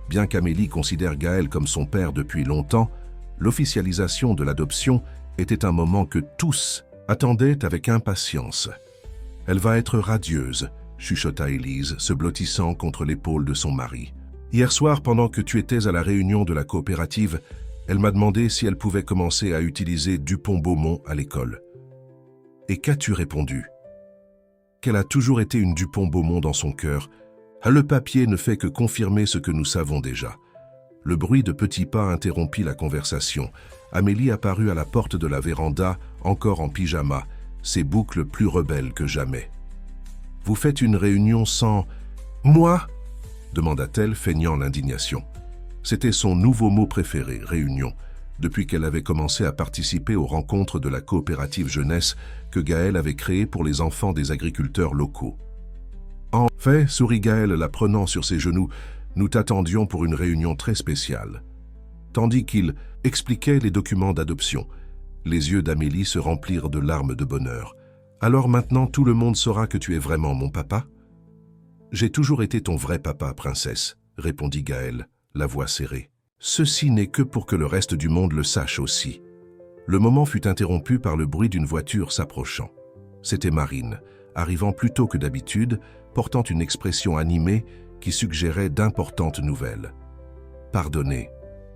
Bien qu'Amélie considère Gaël comme son père depuis longtemps, l'officialisation de l'adoption était un moment que tous attendaient avec impatience. « Elle va être radieuse », chuchota Élise, se blottissant contre l'épaule de son mari. « Hier soir, pendant que tu étais à la réunion de la coopérative, elle m'a demandé si elle pouvait commencer à utiliser Dupont-Beaumont à l'école. Et qu'as-tu répondu ? Qu'elle a toujours été une Dupont-Beaumont dans son cœur. Le papier ne fait que confirmer ce que nous savons déjà. » Le bruit de petits pas interrompit la conversation. Amélie apparut à la porte de la véranda, encore en pyjama, ses boucles plus rebelles que jamais. « Vous faites une réunion sans... moi ?» demanda-t-elle, feignant l'indignation. C'était son nouveau mot préféré, réunion, depuis qu'elle avait commencé à participer aux rencontres de la coopérative jeunesse que Gaël avait créée pour les enfants des agriculteurs locaux. En fait, sourit Gaël la prenant sur ses genoux, nous t'attendions pour une réunion très spéciale. Tandis qu'il expliquait les documents d'adoption, les yeux d'Amélie se remplirent de larmes de bonheur. Alors maintenant tout le monde saura que tu es vraiment mon papa? J'ai toujours été ton vrai papa, princesse, répondit Gaël, la voix serrée. Ceci n'est que pour que le reste du monde le sache aussi. Le moment fut interrompu par le bruit d'une voiture s'approchant. C'était Marine, arrivant plus tôt que d'habitude, portant une expression animée qui suggérait d'importantes nouvelles. « Pardonnez.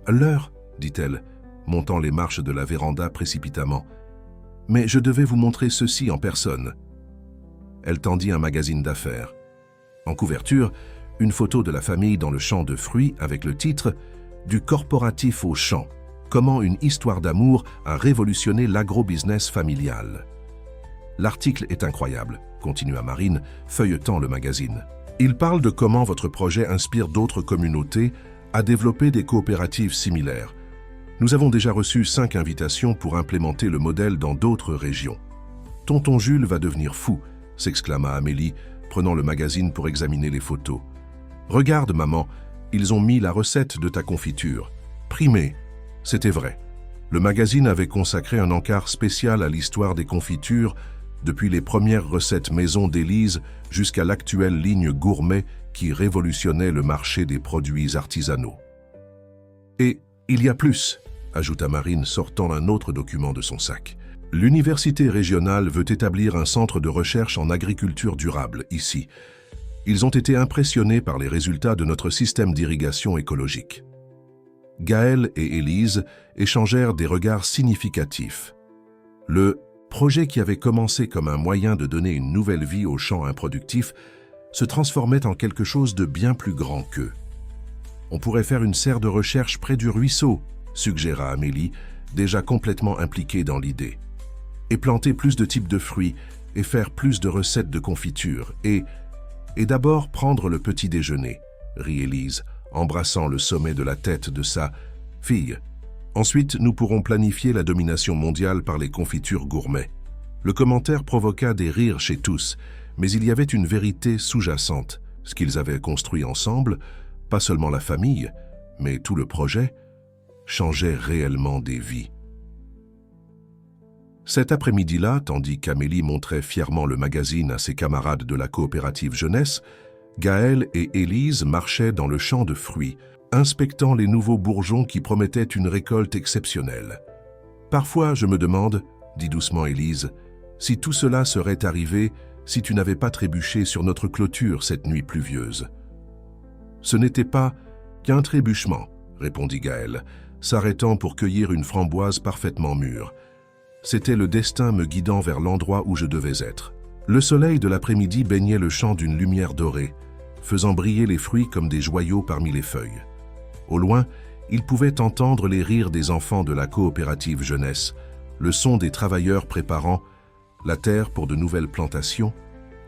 L'heure, dit-elle, montant les marches de la véranda précipitamment. « Mais je devais vous montrer ceci en personne. » Elle tendit un magazine d'affaires. En couverture, une photo de la famille dans le champ de fruits avec le titre « Du corporatif au champ. Comment une histoire d'amour a révolutionné l'agro-business familial. » L'article est incroyable, continua Marine, feuilletant le magazine. Il parle de comment votre projet inspire d'autres communautés à développer des coopératives similaires. Nous avons déjà reçu 5 invitations pour implémenter le modèle dans d'autres régions. Tonton Jules va devenir fou, s'exclama Amélie, prenant le magazine pour examiner les photos. Regarde, maman, ils ont mis la recette de ta confiture. Primée. C'était vrai. Le magazine avait consacré un encart spécial à l'histoire des confitures, depuis les premières recettes maison d'Élise jusqu'à l'actuelle ligne gourmet qui révolutionnait le marché des produits artisanaux. Et il y a plus, ajouta Marine sortant un autre document de son sac. L'université régionale veut établir un centre de recherche en agriculture durable ici. Ils ont été impressionnés par les résultats de notre système d'irrigation écologique. Gaël et Élise échangèrent des regards significatifs. Le projet qui avait commencé comme un moyen de donner une nouvelle vie aux champs improductifs se transformait en quelque chose de bien plus grand qu'eux. On pourrait faire une serre de recherche près du ruisseau, suggéra Amélie, déjà complètement impliquée dans l'idée. Et planter plus de types de fruits et faire plus de recettes de confiture et d'abord prendre le petit déjeuner, rit Élise, embrassant le sommet de la tête de sa fille. Ensuite, nous pourrons planifier la domination mondiale par les confitures gourmets. Le commentaire provoqua des rires chez tous, mais il y avait une vérité sous-jacente. Ce qu'ils avaient construit ensemble, pas seulement la famille, mais tout le projet, changeait réellement des vies. Cet après-midi-là, tandis qu'Amélie montrait fièrement le magazine à ses camarades de la coopérative jeunesse, Gaël et Élise marchaient dans le champ de fruits, inspectant les nouveaux bourgeons qui promettaient une récolte exceptionnelle. « Parfois, je me demande, dit doucement Élise, si tout cela serait arrivé si tu n'avais pas trébuché sur notre clôture cette nuit pluvieuse. » « Ce n'était pas qu'un trébuchement, » répondit Gaël, s'arrêtant pour cueillir une framboise parfaitement mûre. C'était le destin me guidant vers l'endroit où je devais être. Le soleil de l'après-midi baignait le champ d'une lumière dorée, faisant briller les fruits comme des joyaux parmi les feuilles. Au loin, il pouvait entendre les rires des enfants de la coopérative jeunesse, le son des travailleurs préparant la terre pour de nouvelles plantations,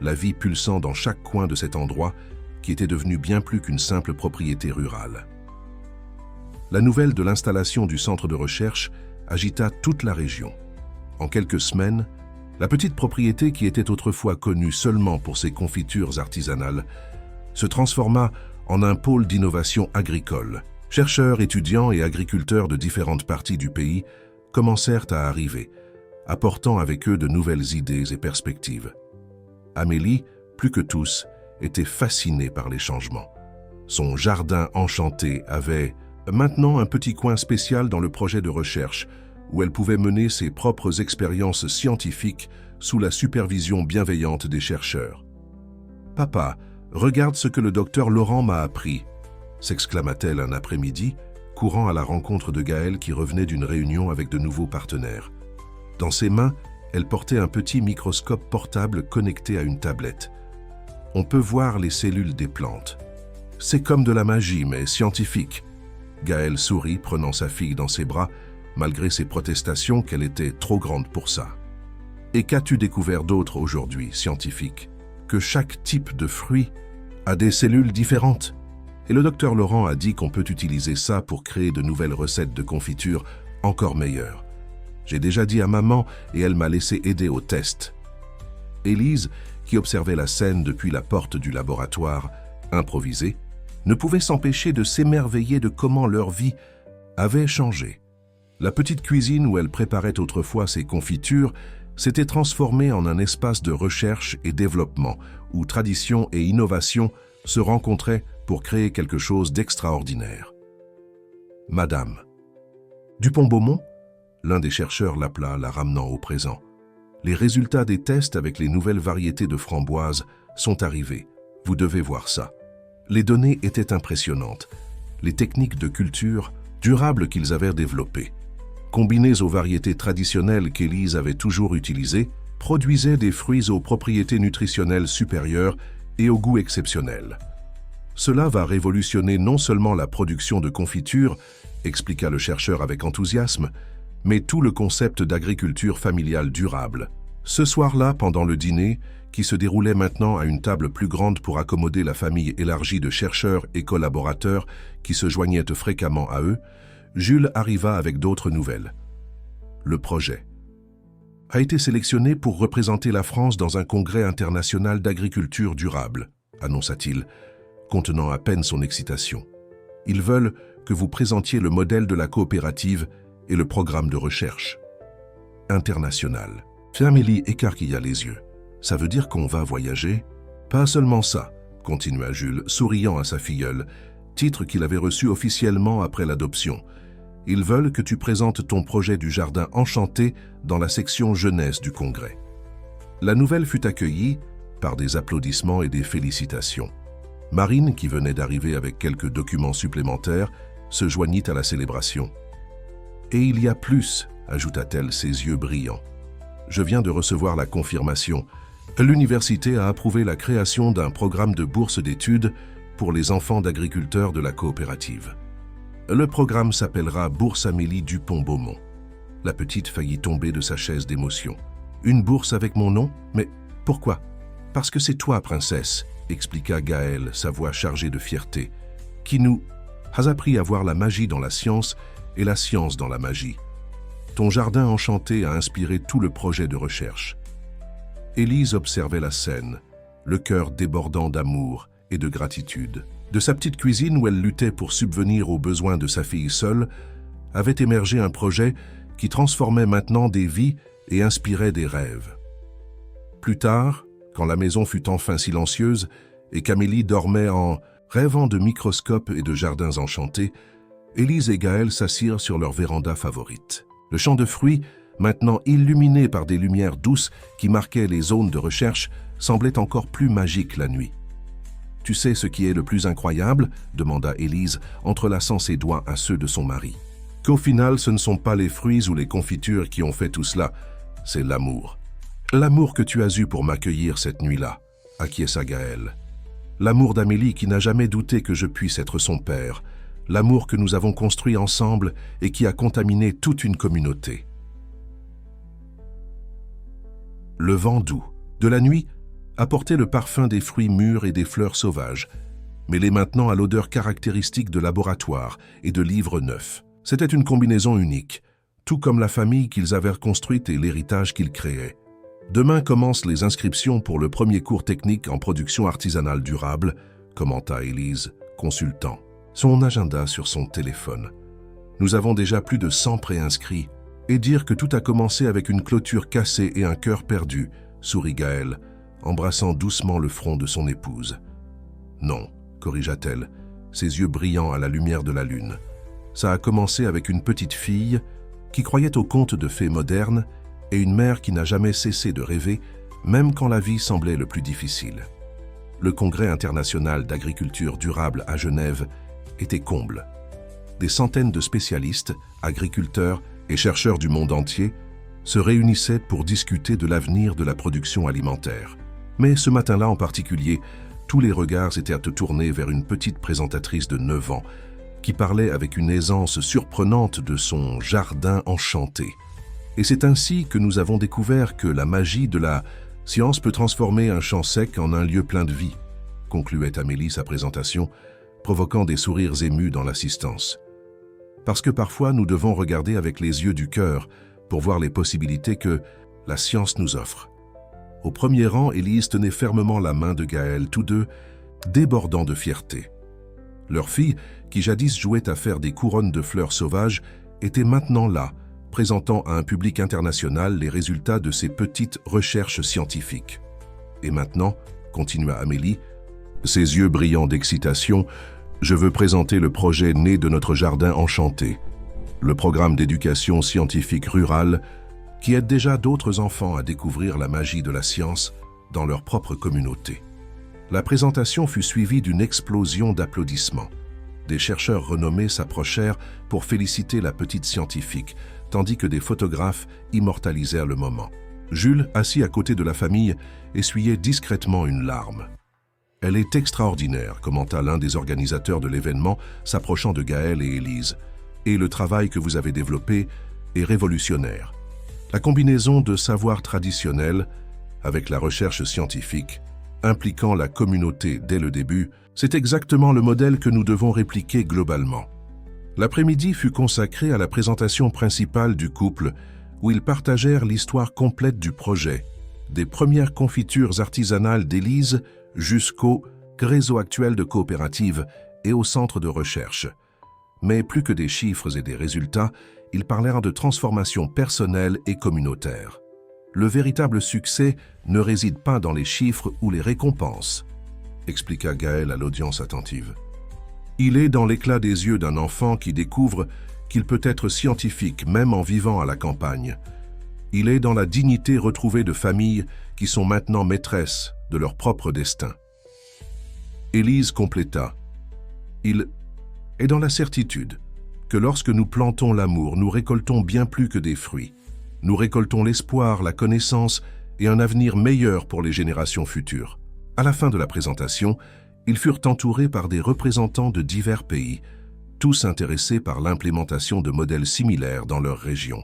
la vie pulsant dans chaque coin de cet endroit qui était devenu bien plus qu'une simple propriété rurale. La nouvelle de l'installation du centre de recherche agita toute la région. En quelques semaines, la petite propriété qui était autrefois connue seulement pour ses confitures artisanales se transforma en un pôle d'innovation agricole. Chercheurs, étudiants et agriculteurs de différentes parties du pays commencèrent à arriver, apportant avec eux de nouvelles idées et perspectives. Amélie, plus que tous, était fascinée par les changements. Son jardin enchanté avait maintenant un petit coin spécial dans le projet de recherche où elle pouvait mener ses propres expériences scientifiques sous la supervision bienveillante des chercheurs. « Papa, regarde ce que le docteur Laurent m'a appris !» s'exclama-t-elle un après-midi, courant à la rencontre de Gaël qui revenait d'une réunion avec de nouveaux partenaires. Dans ses mains, elle portait un petit microscope portable connecté à une tablette. On peut voir les cellules des plantes. C'est comme de la magie, mais scientifique. Gaël sourit, prenant sa fille dans ses bras, malgré ses protestations qu'elle était trop grande pour ça. Et qu'as-tu découvert d'autre aujourd'hui, scientifique? Que chaque type de fruit a des cellules différentes. Et le docteur Laurent a dit qu'on peut utiliser ça pour créer de nouvelles recettes de confiture encore meilleur. J'ai déjà dit à maman et elle m'a laissé aider au test. » Élise, qui observait la scène depuis la porte du laboratoire, improvisée, ne pouvait s'empêcher de s'émerveiller de comment leur vie avait changé. La petite cuisine où elle préparait autrefois ses confitures s'était transformée en un espace de recherche et développement où tradition et innovation se rencontraient pour créer quelque chose d'extraordinaire. Madame Dupont-Beaumont, l'un des chercheurs l'appela, la ramenant au présent. Les résultats des tests avec les nouvelles variétés de framboises sont arrivés. Vous devez voir ça. Les données étaient impressionnantes. Les techniques de culture durables qu'ils avaient développées, combinées aux variétés traditionnelles qu'Élise avait toujours utilisées, produisaient des fruits aux propriétés nutritionnelles supérieures et au goût exceptionnel. Cela va révolutionner non seulement la production de confitures, expliqua le chercheur avec enthousiasme, mais tout le concept d'agriculture familiale durable. Ce soir-là, pendant le dîner, qui se déroulait maintenant à une table plus grande pour accommoder la famille élargie de chercheurs et collaborateurs qui se joignaient fréquemment à eux, Jules arriva avec d'autres nouvelles. Le projet a été sélectionné pour représenter la France dans un congrès international d'agriculture durable, annonça-t-il, contenant à peine son excitation. Ils veulent que vous présentiez le modèle de la coopérative et le programme de recherche international. Amélie écarquilla les yeux. Ça veut dire qu'on va voyager? Pas seulement ça, continua Jules, souriant à sa filleule, titre qu'il avait reçu officiellement après l'adoption. Ils veulent que tu présentes ton projet du jardin enchanté dans la section jeunesse du congrès. La nouvelle fut accueillie par des applaudissements et des félicitations. Marine, qui venait d'arriver avec quelques documents supplémentaires, se joignit à la célébration. Et il y a plus, ajouta-t-elle, ses yeux brillants. Je viens de recevoir la confirmation. L'université a approuvé la création d'un programme de bourse d'études pour les enfants d'agriculteurs de la coopérative. Le programme s'appellera Bourse Amélie Dupont-Beaumont. La petite faillit tomber de sa chaise d'émotion. Une bourse avec mon nom? Mais pourquoi? Parce que c'est toi, princesse, expliqua Gaël, sa voix chargée de fierté, qui nous a appris à voir la magie dans la science et la science dans la magie. Ton jardin enchanté a inspiré tout le projet de recherche. Élise observait la scène, le cœur débordant d'amour et de gratitude. De sa petite cuisine où elle luttait pour subvenir aux besoins de sa fille seule, avait émergé un projet qui transformait maintenant des vies et inspirait des rêves. Plus tard, quand la maison fut enfin silencieuse et qu'Amélie dormait en rêvant de microscopes et de jardins enchantés, Élise et Gaël s'assirent sur leur véranda favorite. Le champ de fruits, maintenant illuminé par des lumières douces qui marquaient les zones de recherche, semblait encore plus magique la nuit. « Tu sais ce qui est le plus incroyable ?» demanda Élise, entrelaçant ses doigts à ceux de son mari. « Qu'au final, ce ne sont pas les fruits ou les confitures qui ont fait tout cela, c'est l'amour. L'amour que tu as eu pour m'accueillir cette nuit-là, » acquiesça Gaël. « L'amour d'Amélie qui n'a jamais douté que je puisse être son père, l'amour que nous avons construit ensemble et qui a contaminé toute une communauté. » Le vent doux de la nuit apportait le parfum des fruits mûrs et des fleurs sauvages, mêlé maintenant à l'odeur caractéristique de laboratoire et de livres neufs. C'était une combinaison unique, tout comme la famille qu'ils avaient reconstruite et l'héritage qu'ils créaient. Demain commencent les inscriptions pour le premier cours technique en production artisanale durable, commenta Élise, consultant son agenda sur son téléphone. Nous avons déjà plus de 100 préinscrits. Et dire que tout a commencé avec une clôture cassée et un cœur perdu, sourit Gaël, embrassant doucement le front de son épouse. Non, corrigea-t-elle, ses yeux brillants à la lumière de la lune. Ça a commencé avec une petite fille qui croyait aux contes de fées modernes et une mère qui n'a jamais cessé de rêver, même quand la vie semblait le plus difficile. Le Congrès international d'agriculture durable à Genève était comble. Des centaines de spécialistes, agriculteurs et chercheurs du monde entier se réunissaient pour discuter de l'avenir de la production alimentaire. Mais ce matin-là en particulier, tous les regards étaient tournés vers une petite présentatrice de 9 ans qui parlait avec une aisance surprenante de son jardin enchanté. Et c'est ainsi que nous avons découvert que la magie de la science peut transformer un champ sec en un lieu plein de vie, concluait Amélie sa présentation, provoquant des sourires émus dans l'assistance. Parce que parfois nous devons regarder avec les yeux du cœur pour voir les possibilités que la science nous offre. Au premier rang, Élise tenait fermement la main de Gaël, tous deux débordant de fierté. Leur fille, qui jadis jouait à faire des couronnes de fleurs sauvages, était maintenant là, présentant à un public international les résultats de ses petites recherches scientifiques. Et maintenant, continua Amélie, ses yeux brillants d'excitation, je veux présenter le projet né de notre jardin enchanté, le programme d'éducation scientifique rurale qui aide déjà d'autres enfants à découvrir la magie de la science dans leur propre communauté. La présentation fut suivie d'une explosion d'applaudissements. Des chercheurs renommés s'approchèrent pour féliciter la petite scientifique, tandis que des photographes immortalisèrent le moment. Jules, assis à côté de la famille, essuyait discrètement une larme. « Elle est extraordinaire », commenta l'un des organisateurs de l'événement, s'approchant de Gaël et Élise. « Et le travail que vous avez développé est révolutionnaire. La combinaison de savoirs traditionnels avec la recherche scientifique, impliquant la communauté dès le début, c'est exactement le modèle que nous devons répliquer globalement. » L'après-midi fut consacré à la présentation principale du couple, où ils partagèrent l'histoire complète du projet, des premières confitures artisanales d'Élise jusqu'au réseau actuel de coopératives et au centre de recherche. Mais plus que des chiffres et des résultats, ils parlèrent de transformation personnelle et communautaire. Le véritable succès ne réside pas dans les chiffres ou les récompenses, expliqua Gaël à l'audience attentive. Il est dans l'éclat des yeux d'un enfant qui découvre qu'il peut être scientifique même en vivant à la campagne. Il est dans la dignité retrouvée de familles qui sont maintenant maîtresses de leur propre destin. Élise compléta. Il est dans la certitude que lorsque nous plantons l'amour, nous récoltons bien plus que des fruits. Nous récoltons l'espoir, la connaissance et un avenir meilleur pour les générations futures. À la fin de la présentation, ils furent entourés par des représentants de divers pays, tous intéressés par l'implémentation de modèles similaires dans leur région.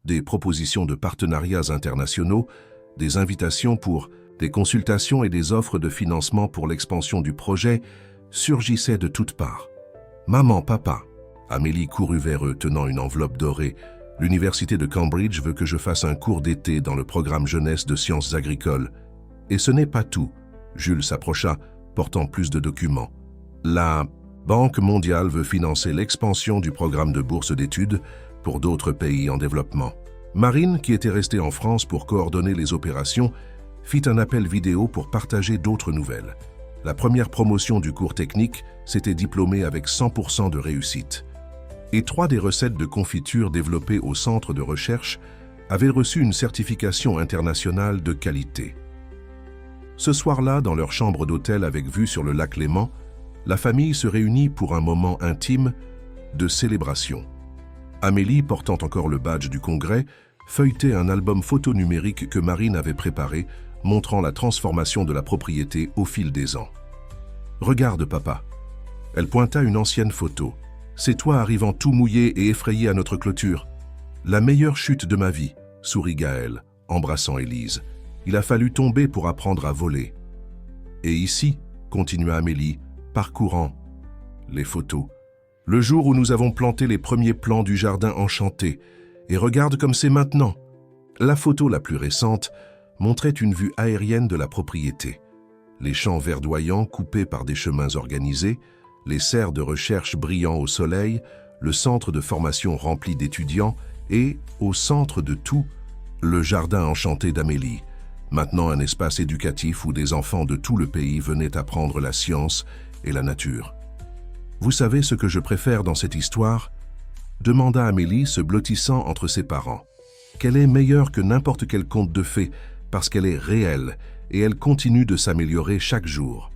Des propositions de partenariats internationaux, des invitations pour des consultations et des offres de financement pour l'expansion du projet surgissaient de toutes parts. « Maman, papa !» Amélie courut vers eux tenant une enveloppe dorée. « L'université de Cambridge veut que je fasse un cours d'été dans le programme jeunesse de sciences agricoles. Et ce n'est pas tout. » Jules s'approcha, portant plus de documents. « La Banque mondiale veut financer l'expansion du programme de bourse d'études pour d'autres pays en développement. » Marine, qui était restée en France pour coordonner les opérations, fit un appel vidéo pour partager d'autres nouvelles. La première promotion du cours technique s'était diplômée avec 100% de réussite. Et 3 des recettes de confiture développées au centre de recherche avaient reçu une certification internationale de qualité. Ce soir-là, dans leur chambre d'hôtel avec vue sur le lac Léman, la famille se réunit pour un moment intime de célébration. Amélie, portant encore le badge du congrès, feuilletait un album photo numérique que Marine avait préparé, montrant la transformation de la propriété au fil des ans. « Regarde, papa. » Elle pointa une ancienne photo. « C'est toi arrivant tout mouillé et effrayé à notre clôture. »« La meilleure chute de ma vie, » sourit Gaël, embrassant Élise. « Il a fallu tomber pour apprendre à voler. » « Et ici, » continua Amélie, parcourant les photos, « le jour où nous avons planté les premiers plants du jardin enchanté. Et regarde comme c'est maintenant. » La photo la plus récente montrait une vue aérienne de la propriété. Les champs verdoyants coupés par des chemins organisés, les serres de recherche brillant au soleil, le centre de formation rempli d'étudiants et, au centre de tout, le jardin enchanté d'Amélie, maintenant un espace éducatif où des enfants de tout le pays venaient apprendre la science et la nature. « Vous savez ce que je préfère dans cette histoire ?» demanda Amélie, se blottissant entre ses parents. « Qu'elle est meilleure que n'importe quel conte de fées parce qu'elle est réelle et elle continue de s'améliorer chaque jour. »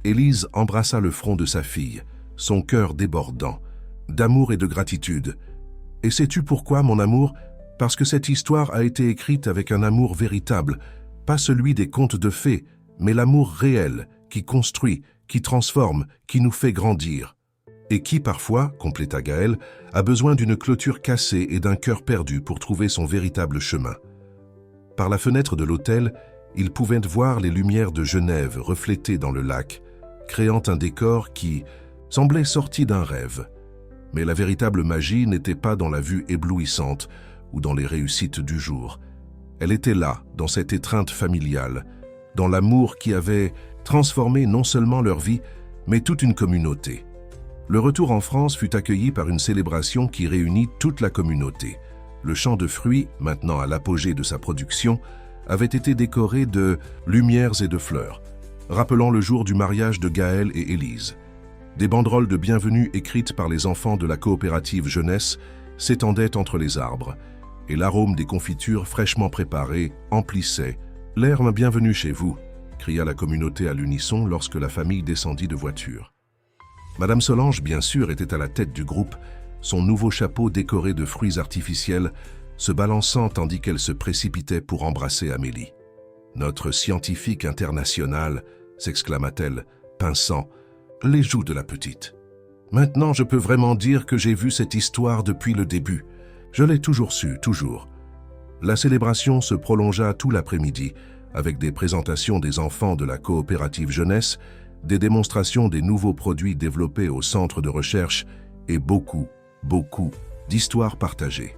Élise embrassa le front de sa fille, son cœur débordant, d'amour et de gratitude. « Et sais-tu pourquoi, mon amour ? Parce que cette histoire a été écrite avec un amour véritable, pas celui des contes de fées, mais l'amour réel, qui construit, qui transforme, qui nous fait grandir. Et qui parfois, compléta Gaël, a besoin d'une clôture cassée et d'un cœur perdu pour trouver son véritable chemin. » Par la fenêtre de l'hôtel, ils pouvaient voir les lumières de Genève reflétées dans le lac, créant un décor qui semblait sorti d'un rêve. Mais la véritable magie n'était pas dans la vue éblouissante ou dans les réussites du jour. Elle était là, dans cette étreinte familiale, dans l'amour qui avait transformé non seulement leur vie, mais toute une communauté. Le retour en France fut accueilli par une célébration qui réunit toute la communauté. Le champ de fruits, maintenant à l'apogée de sa production, avait été décoré de lumières et de fleurs, rappelant le jour du mariage de Gaël et Élise. Des banderoles de bienvenue écrites par les enfants de la coopérative jeunesse s'étendaient entre les arbres, et l'arôme des confitures fraîchement préparées emplissait « L'air bienvenue chez vous », cria la communauté à l'unisson lorsque la famille descendit de voiture. Madame Solange, bien sûr, était à la tête du groupe, son nouveau chapeau décoré de fruits artificiels se balançant tandis qu'elle se précipitait pour embrasser Amélie. « Notre scientifique international !» s'exclama-t-elle, pinçant les joues de la petite. « Maintenant, je peux vraiment dire que j'ai vu cette histoire depuis le début. Je l'ai toujours su, toujours. » La célébration se prolongea tout l'après-midi, avec des présentations des enfants de la coopérative jeunesse, des démonstrations des nouveaux produits développés au centre de recherche et beaucoup d'histoires partagées.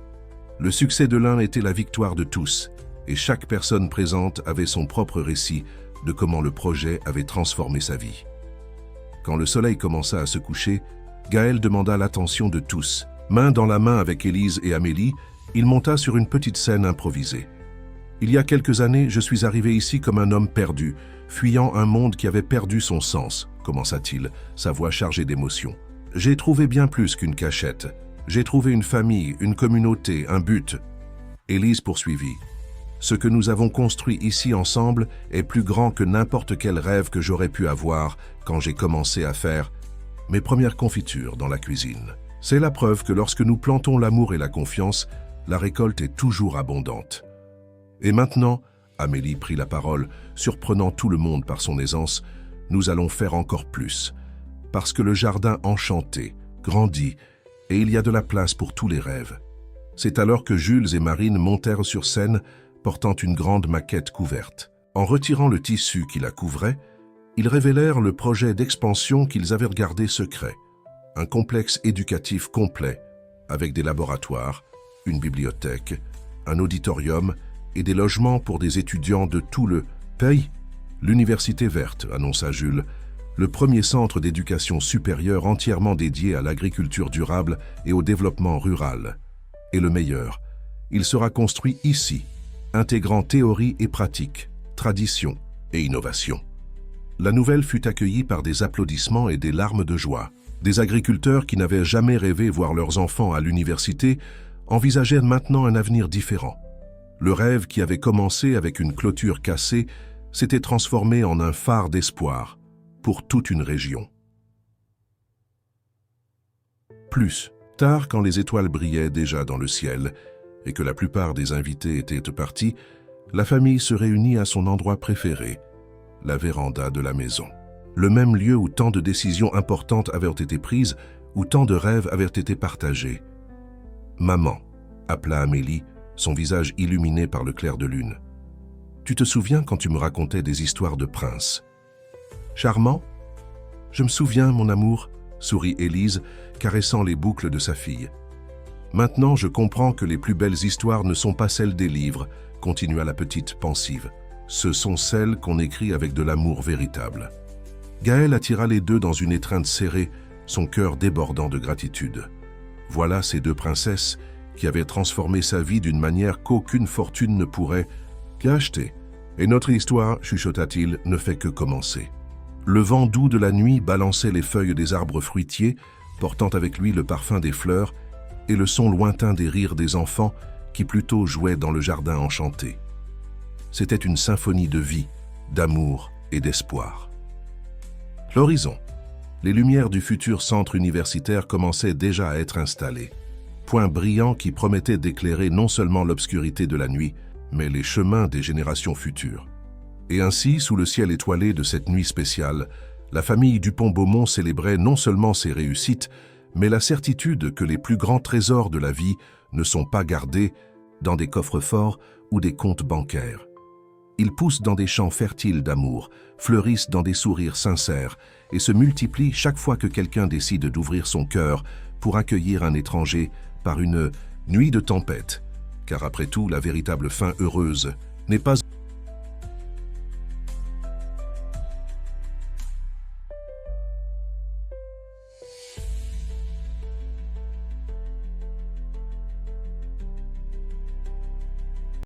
Le succès de l'un était la victoire de tous, et chaque personne présente avait son propre récit de comment le projet avait transformé sa vie. Quand le soleil commença à se coucher, Gaël demanda l'attention de tous. Main dans la main avec Élise et Amélie, il monta sur une petite scène improvisée. « Il y a quelques années, je suis arrivé ici comme un homme perdu, fuyant un monde qui avait perdu son sens, commença-t-il, sa voix chargée d'émotion. J'ai trouvé bien plus qu'une cachette. J'ai trouvé une famille, une communauté, un but. » Élise poursuivit. « Ce que nous avons construit ici ensemble est plus grand que n'importe quel rêve que j'aurais pu avoir quand j'ai commencé à faire mes premières confitures dans la cuisine. C'est la preuve que lorsque nous plantons l'amour et la confiance, la récolte est toujours abondante. » Et maintenant, Amélie prit la parole, surprenant tout le monde par son aisance, nous allons faire encore plus. Parce que le jardin enchanté grandit et il y a de la place pour tous les rêves. C'est alors que Jules et Marine montèrent sur scène, portant une grande maquette couverte. En retirant le tissu qui la couvrait, ils révélèrent le projet d'expansion qu'ils avaient gardé secret. Un complexe éducatif complet, avec des laboratoires, une bibliothèque, un auditorium et des logements pour des étudiants de tout le pays. L'Université verte, annonça Jules, le premier centre d'éducation supérieure entièrement dédié à l'agriculture durable et au développement rural. Et le meilleur, il sera construit ici, intégrant théorie et pratique, tradition et innovation. La nouvelle fut accueillie par des applaudissements et des larmes de joie. Des agriculteurs qui n'avaient jamais rêvé voir leurs enfants à l'université envisageaient maintenant un avenir différent. Le rêve qui avait commencé avec une clôture cassée s'était transformé en un phare d'espoir pour toute une région. Plus tard, quand les étoiles brillaient déjà dans le ciel et que la plupart des invités étaient partis, la famille se réunit à son endroit préféré, la véranda de la maison. Le même lieu où tant de décisions importantes avaient été prises, où tant de rêves avaient été partagés. « Maman », appela Amélie, son visage illuminé par le clair de lune. « Tu te souviens quand tu me racontais des histoires de princes ?»« Charmant ?»« Je me souviens, mon amour, » sourit Élise, caressant les boucles de sa fille. « Maintenant, je comprends que les plus belles histoires ne sont pas celles des livres, » continua la petite pensive. « Ce sont celles qu'on écrit avec de l'amour véritable. » Gaël attira les deux dans une étreinte serrée, son cœur débordant de gratitude. Voilà ces deux princesses qui avaient transformé sa vie d'une manière qu'aucune fortune ne pourrait acheter. Et notre histoire, chuchota-t-il, ne fait que commencer. Le vent doux de la nuit balançait les feuilles des arbres fruitiers, portant avec lui le parfum des fleurs et le son lointain des rires des enfants qui plutôt jouaient dans le jardin enchanté. C'était une symphonie de vie, d'amour et d'espoir. L'horizon. Les lumières du futur centre universitaire commençaient déjà à être installées. Point brillant qui promettait d'éclairer non seulement l'obscurité de la nuit, mais les chemins des générations futures. Et ainsi, sous le ciel étoilé de cette nuit spéciale, la famille Dupont-Beaumont célébrait non seulement ses réussites, mais la certitude que les plus grands trésors de la vie ne sont pas gardés dans des coffres-forts ou des comptes bancaires. Ils poussent dans des champs fertiles d'amour, fleurissent dans des sourires sincères et se multiplient chaque fois que quelqu'un décide d'ouvrir son cœur pour accueillir un étranger par une nuit de tempête, car après tout, la véritable fin heureuse n'est pas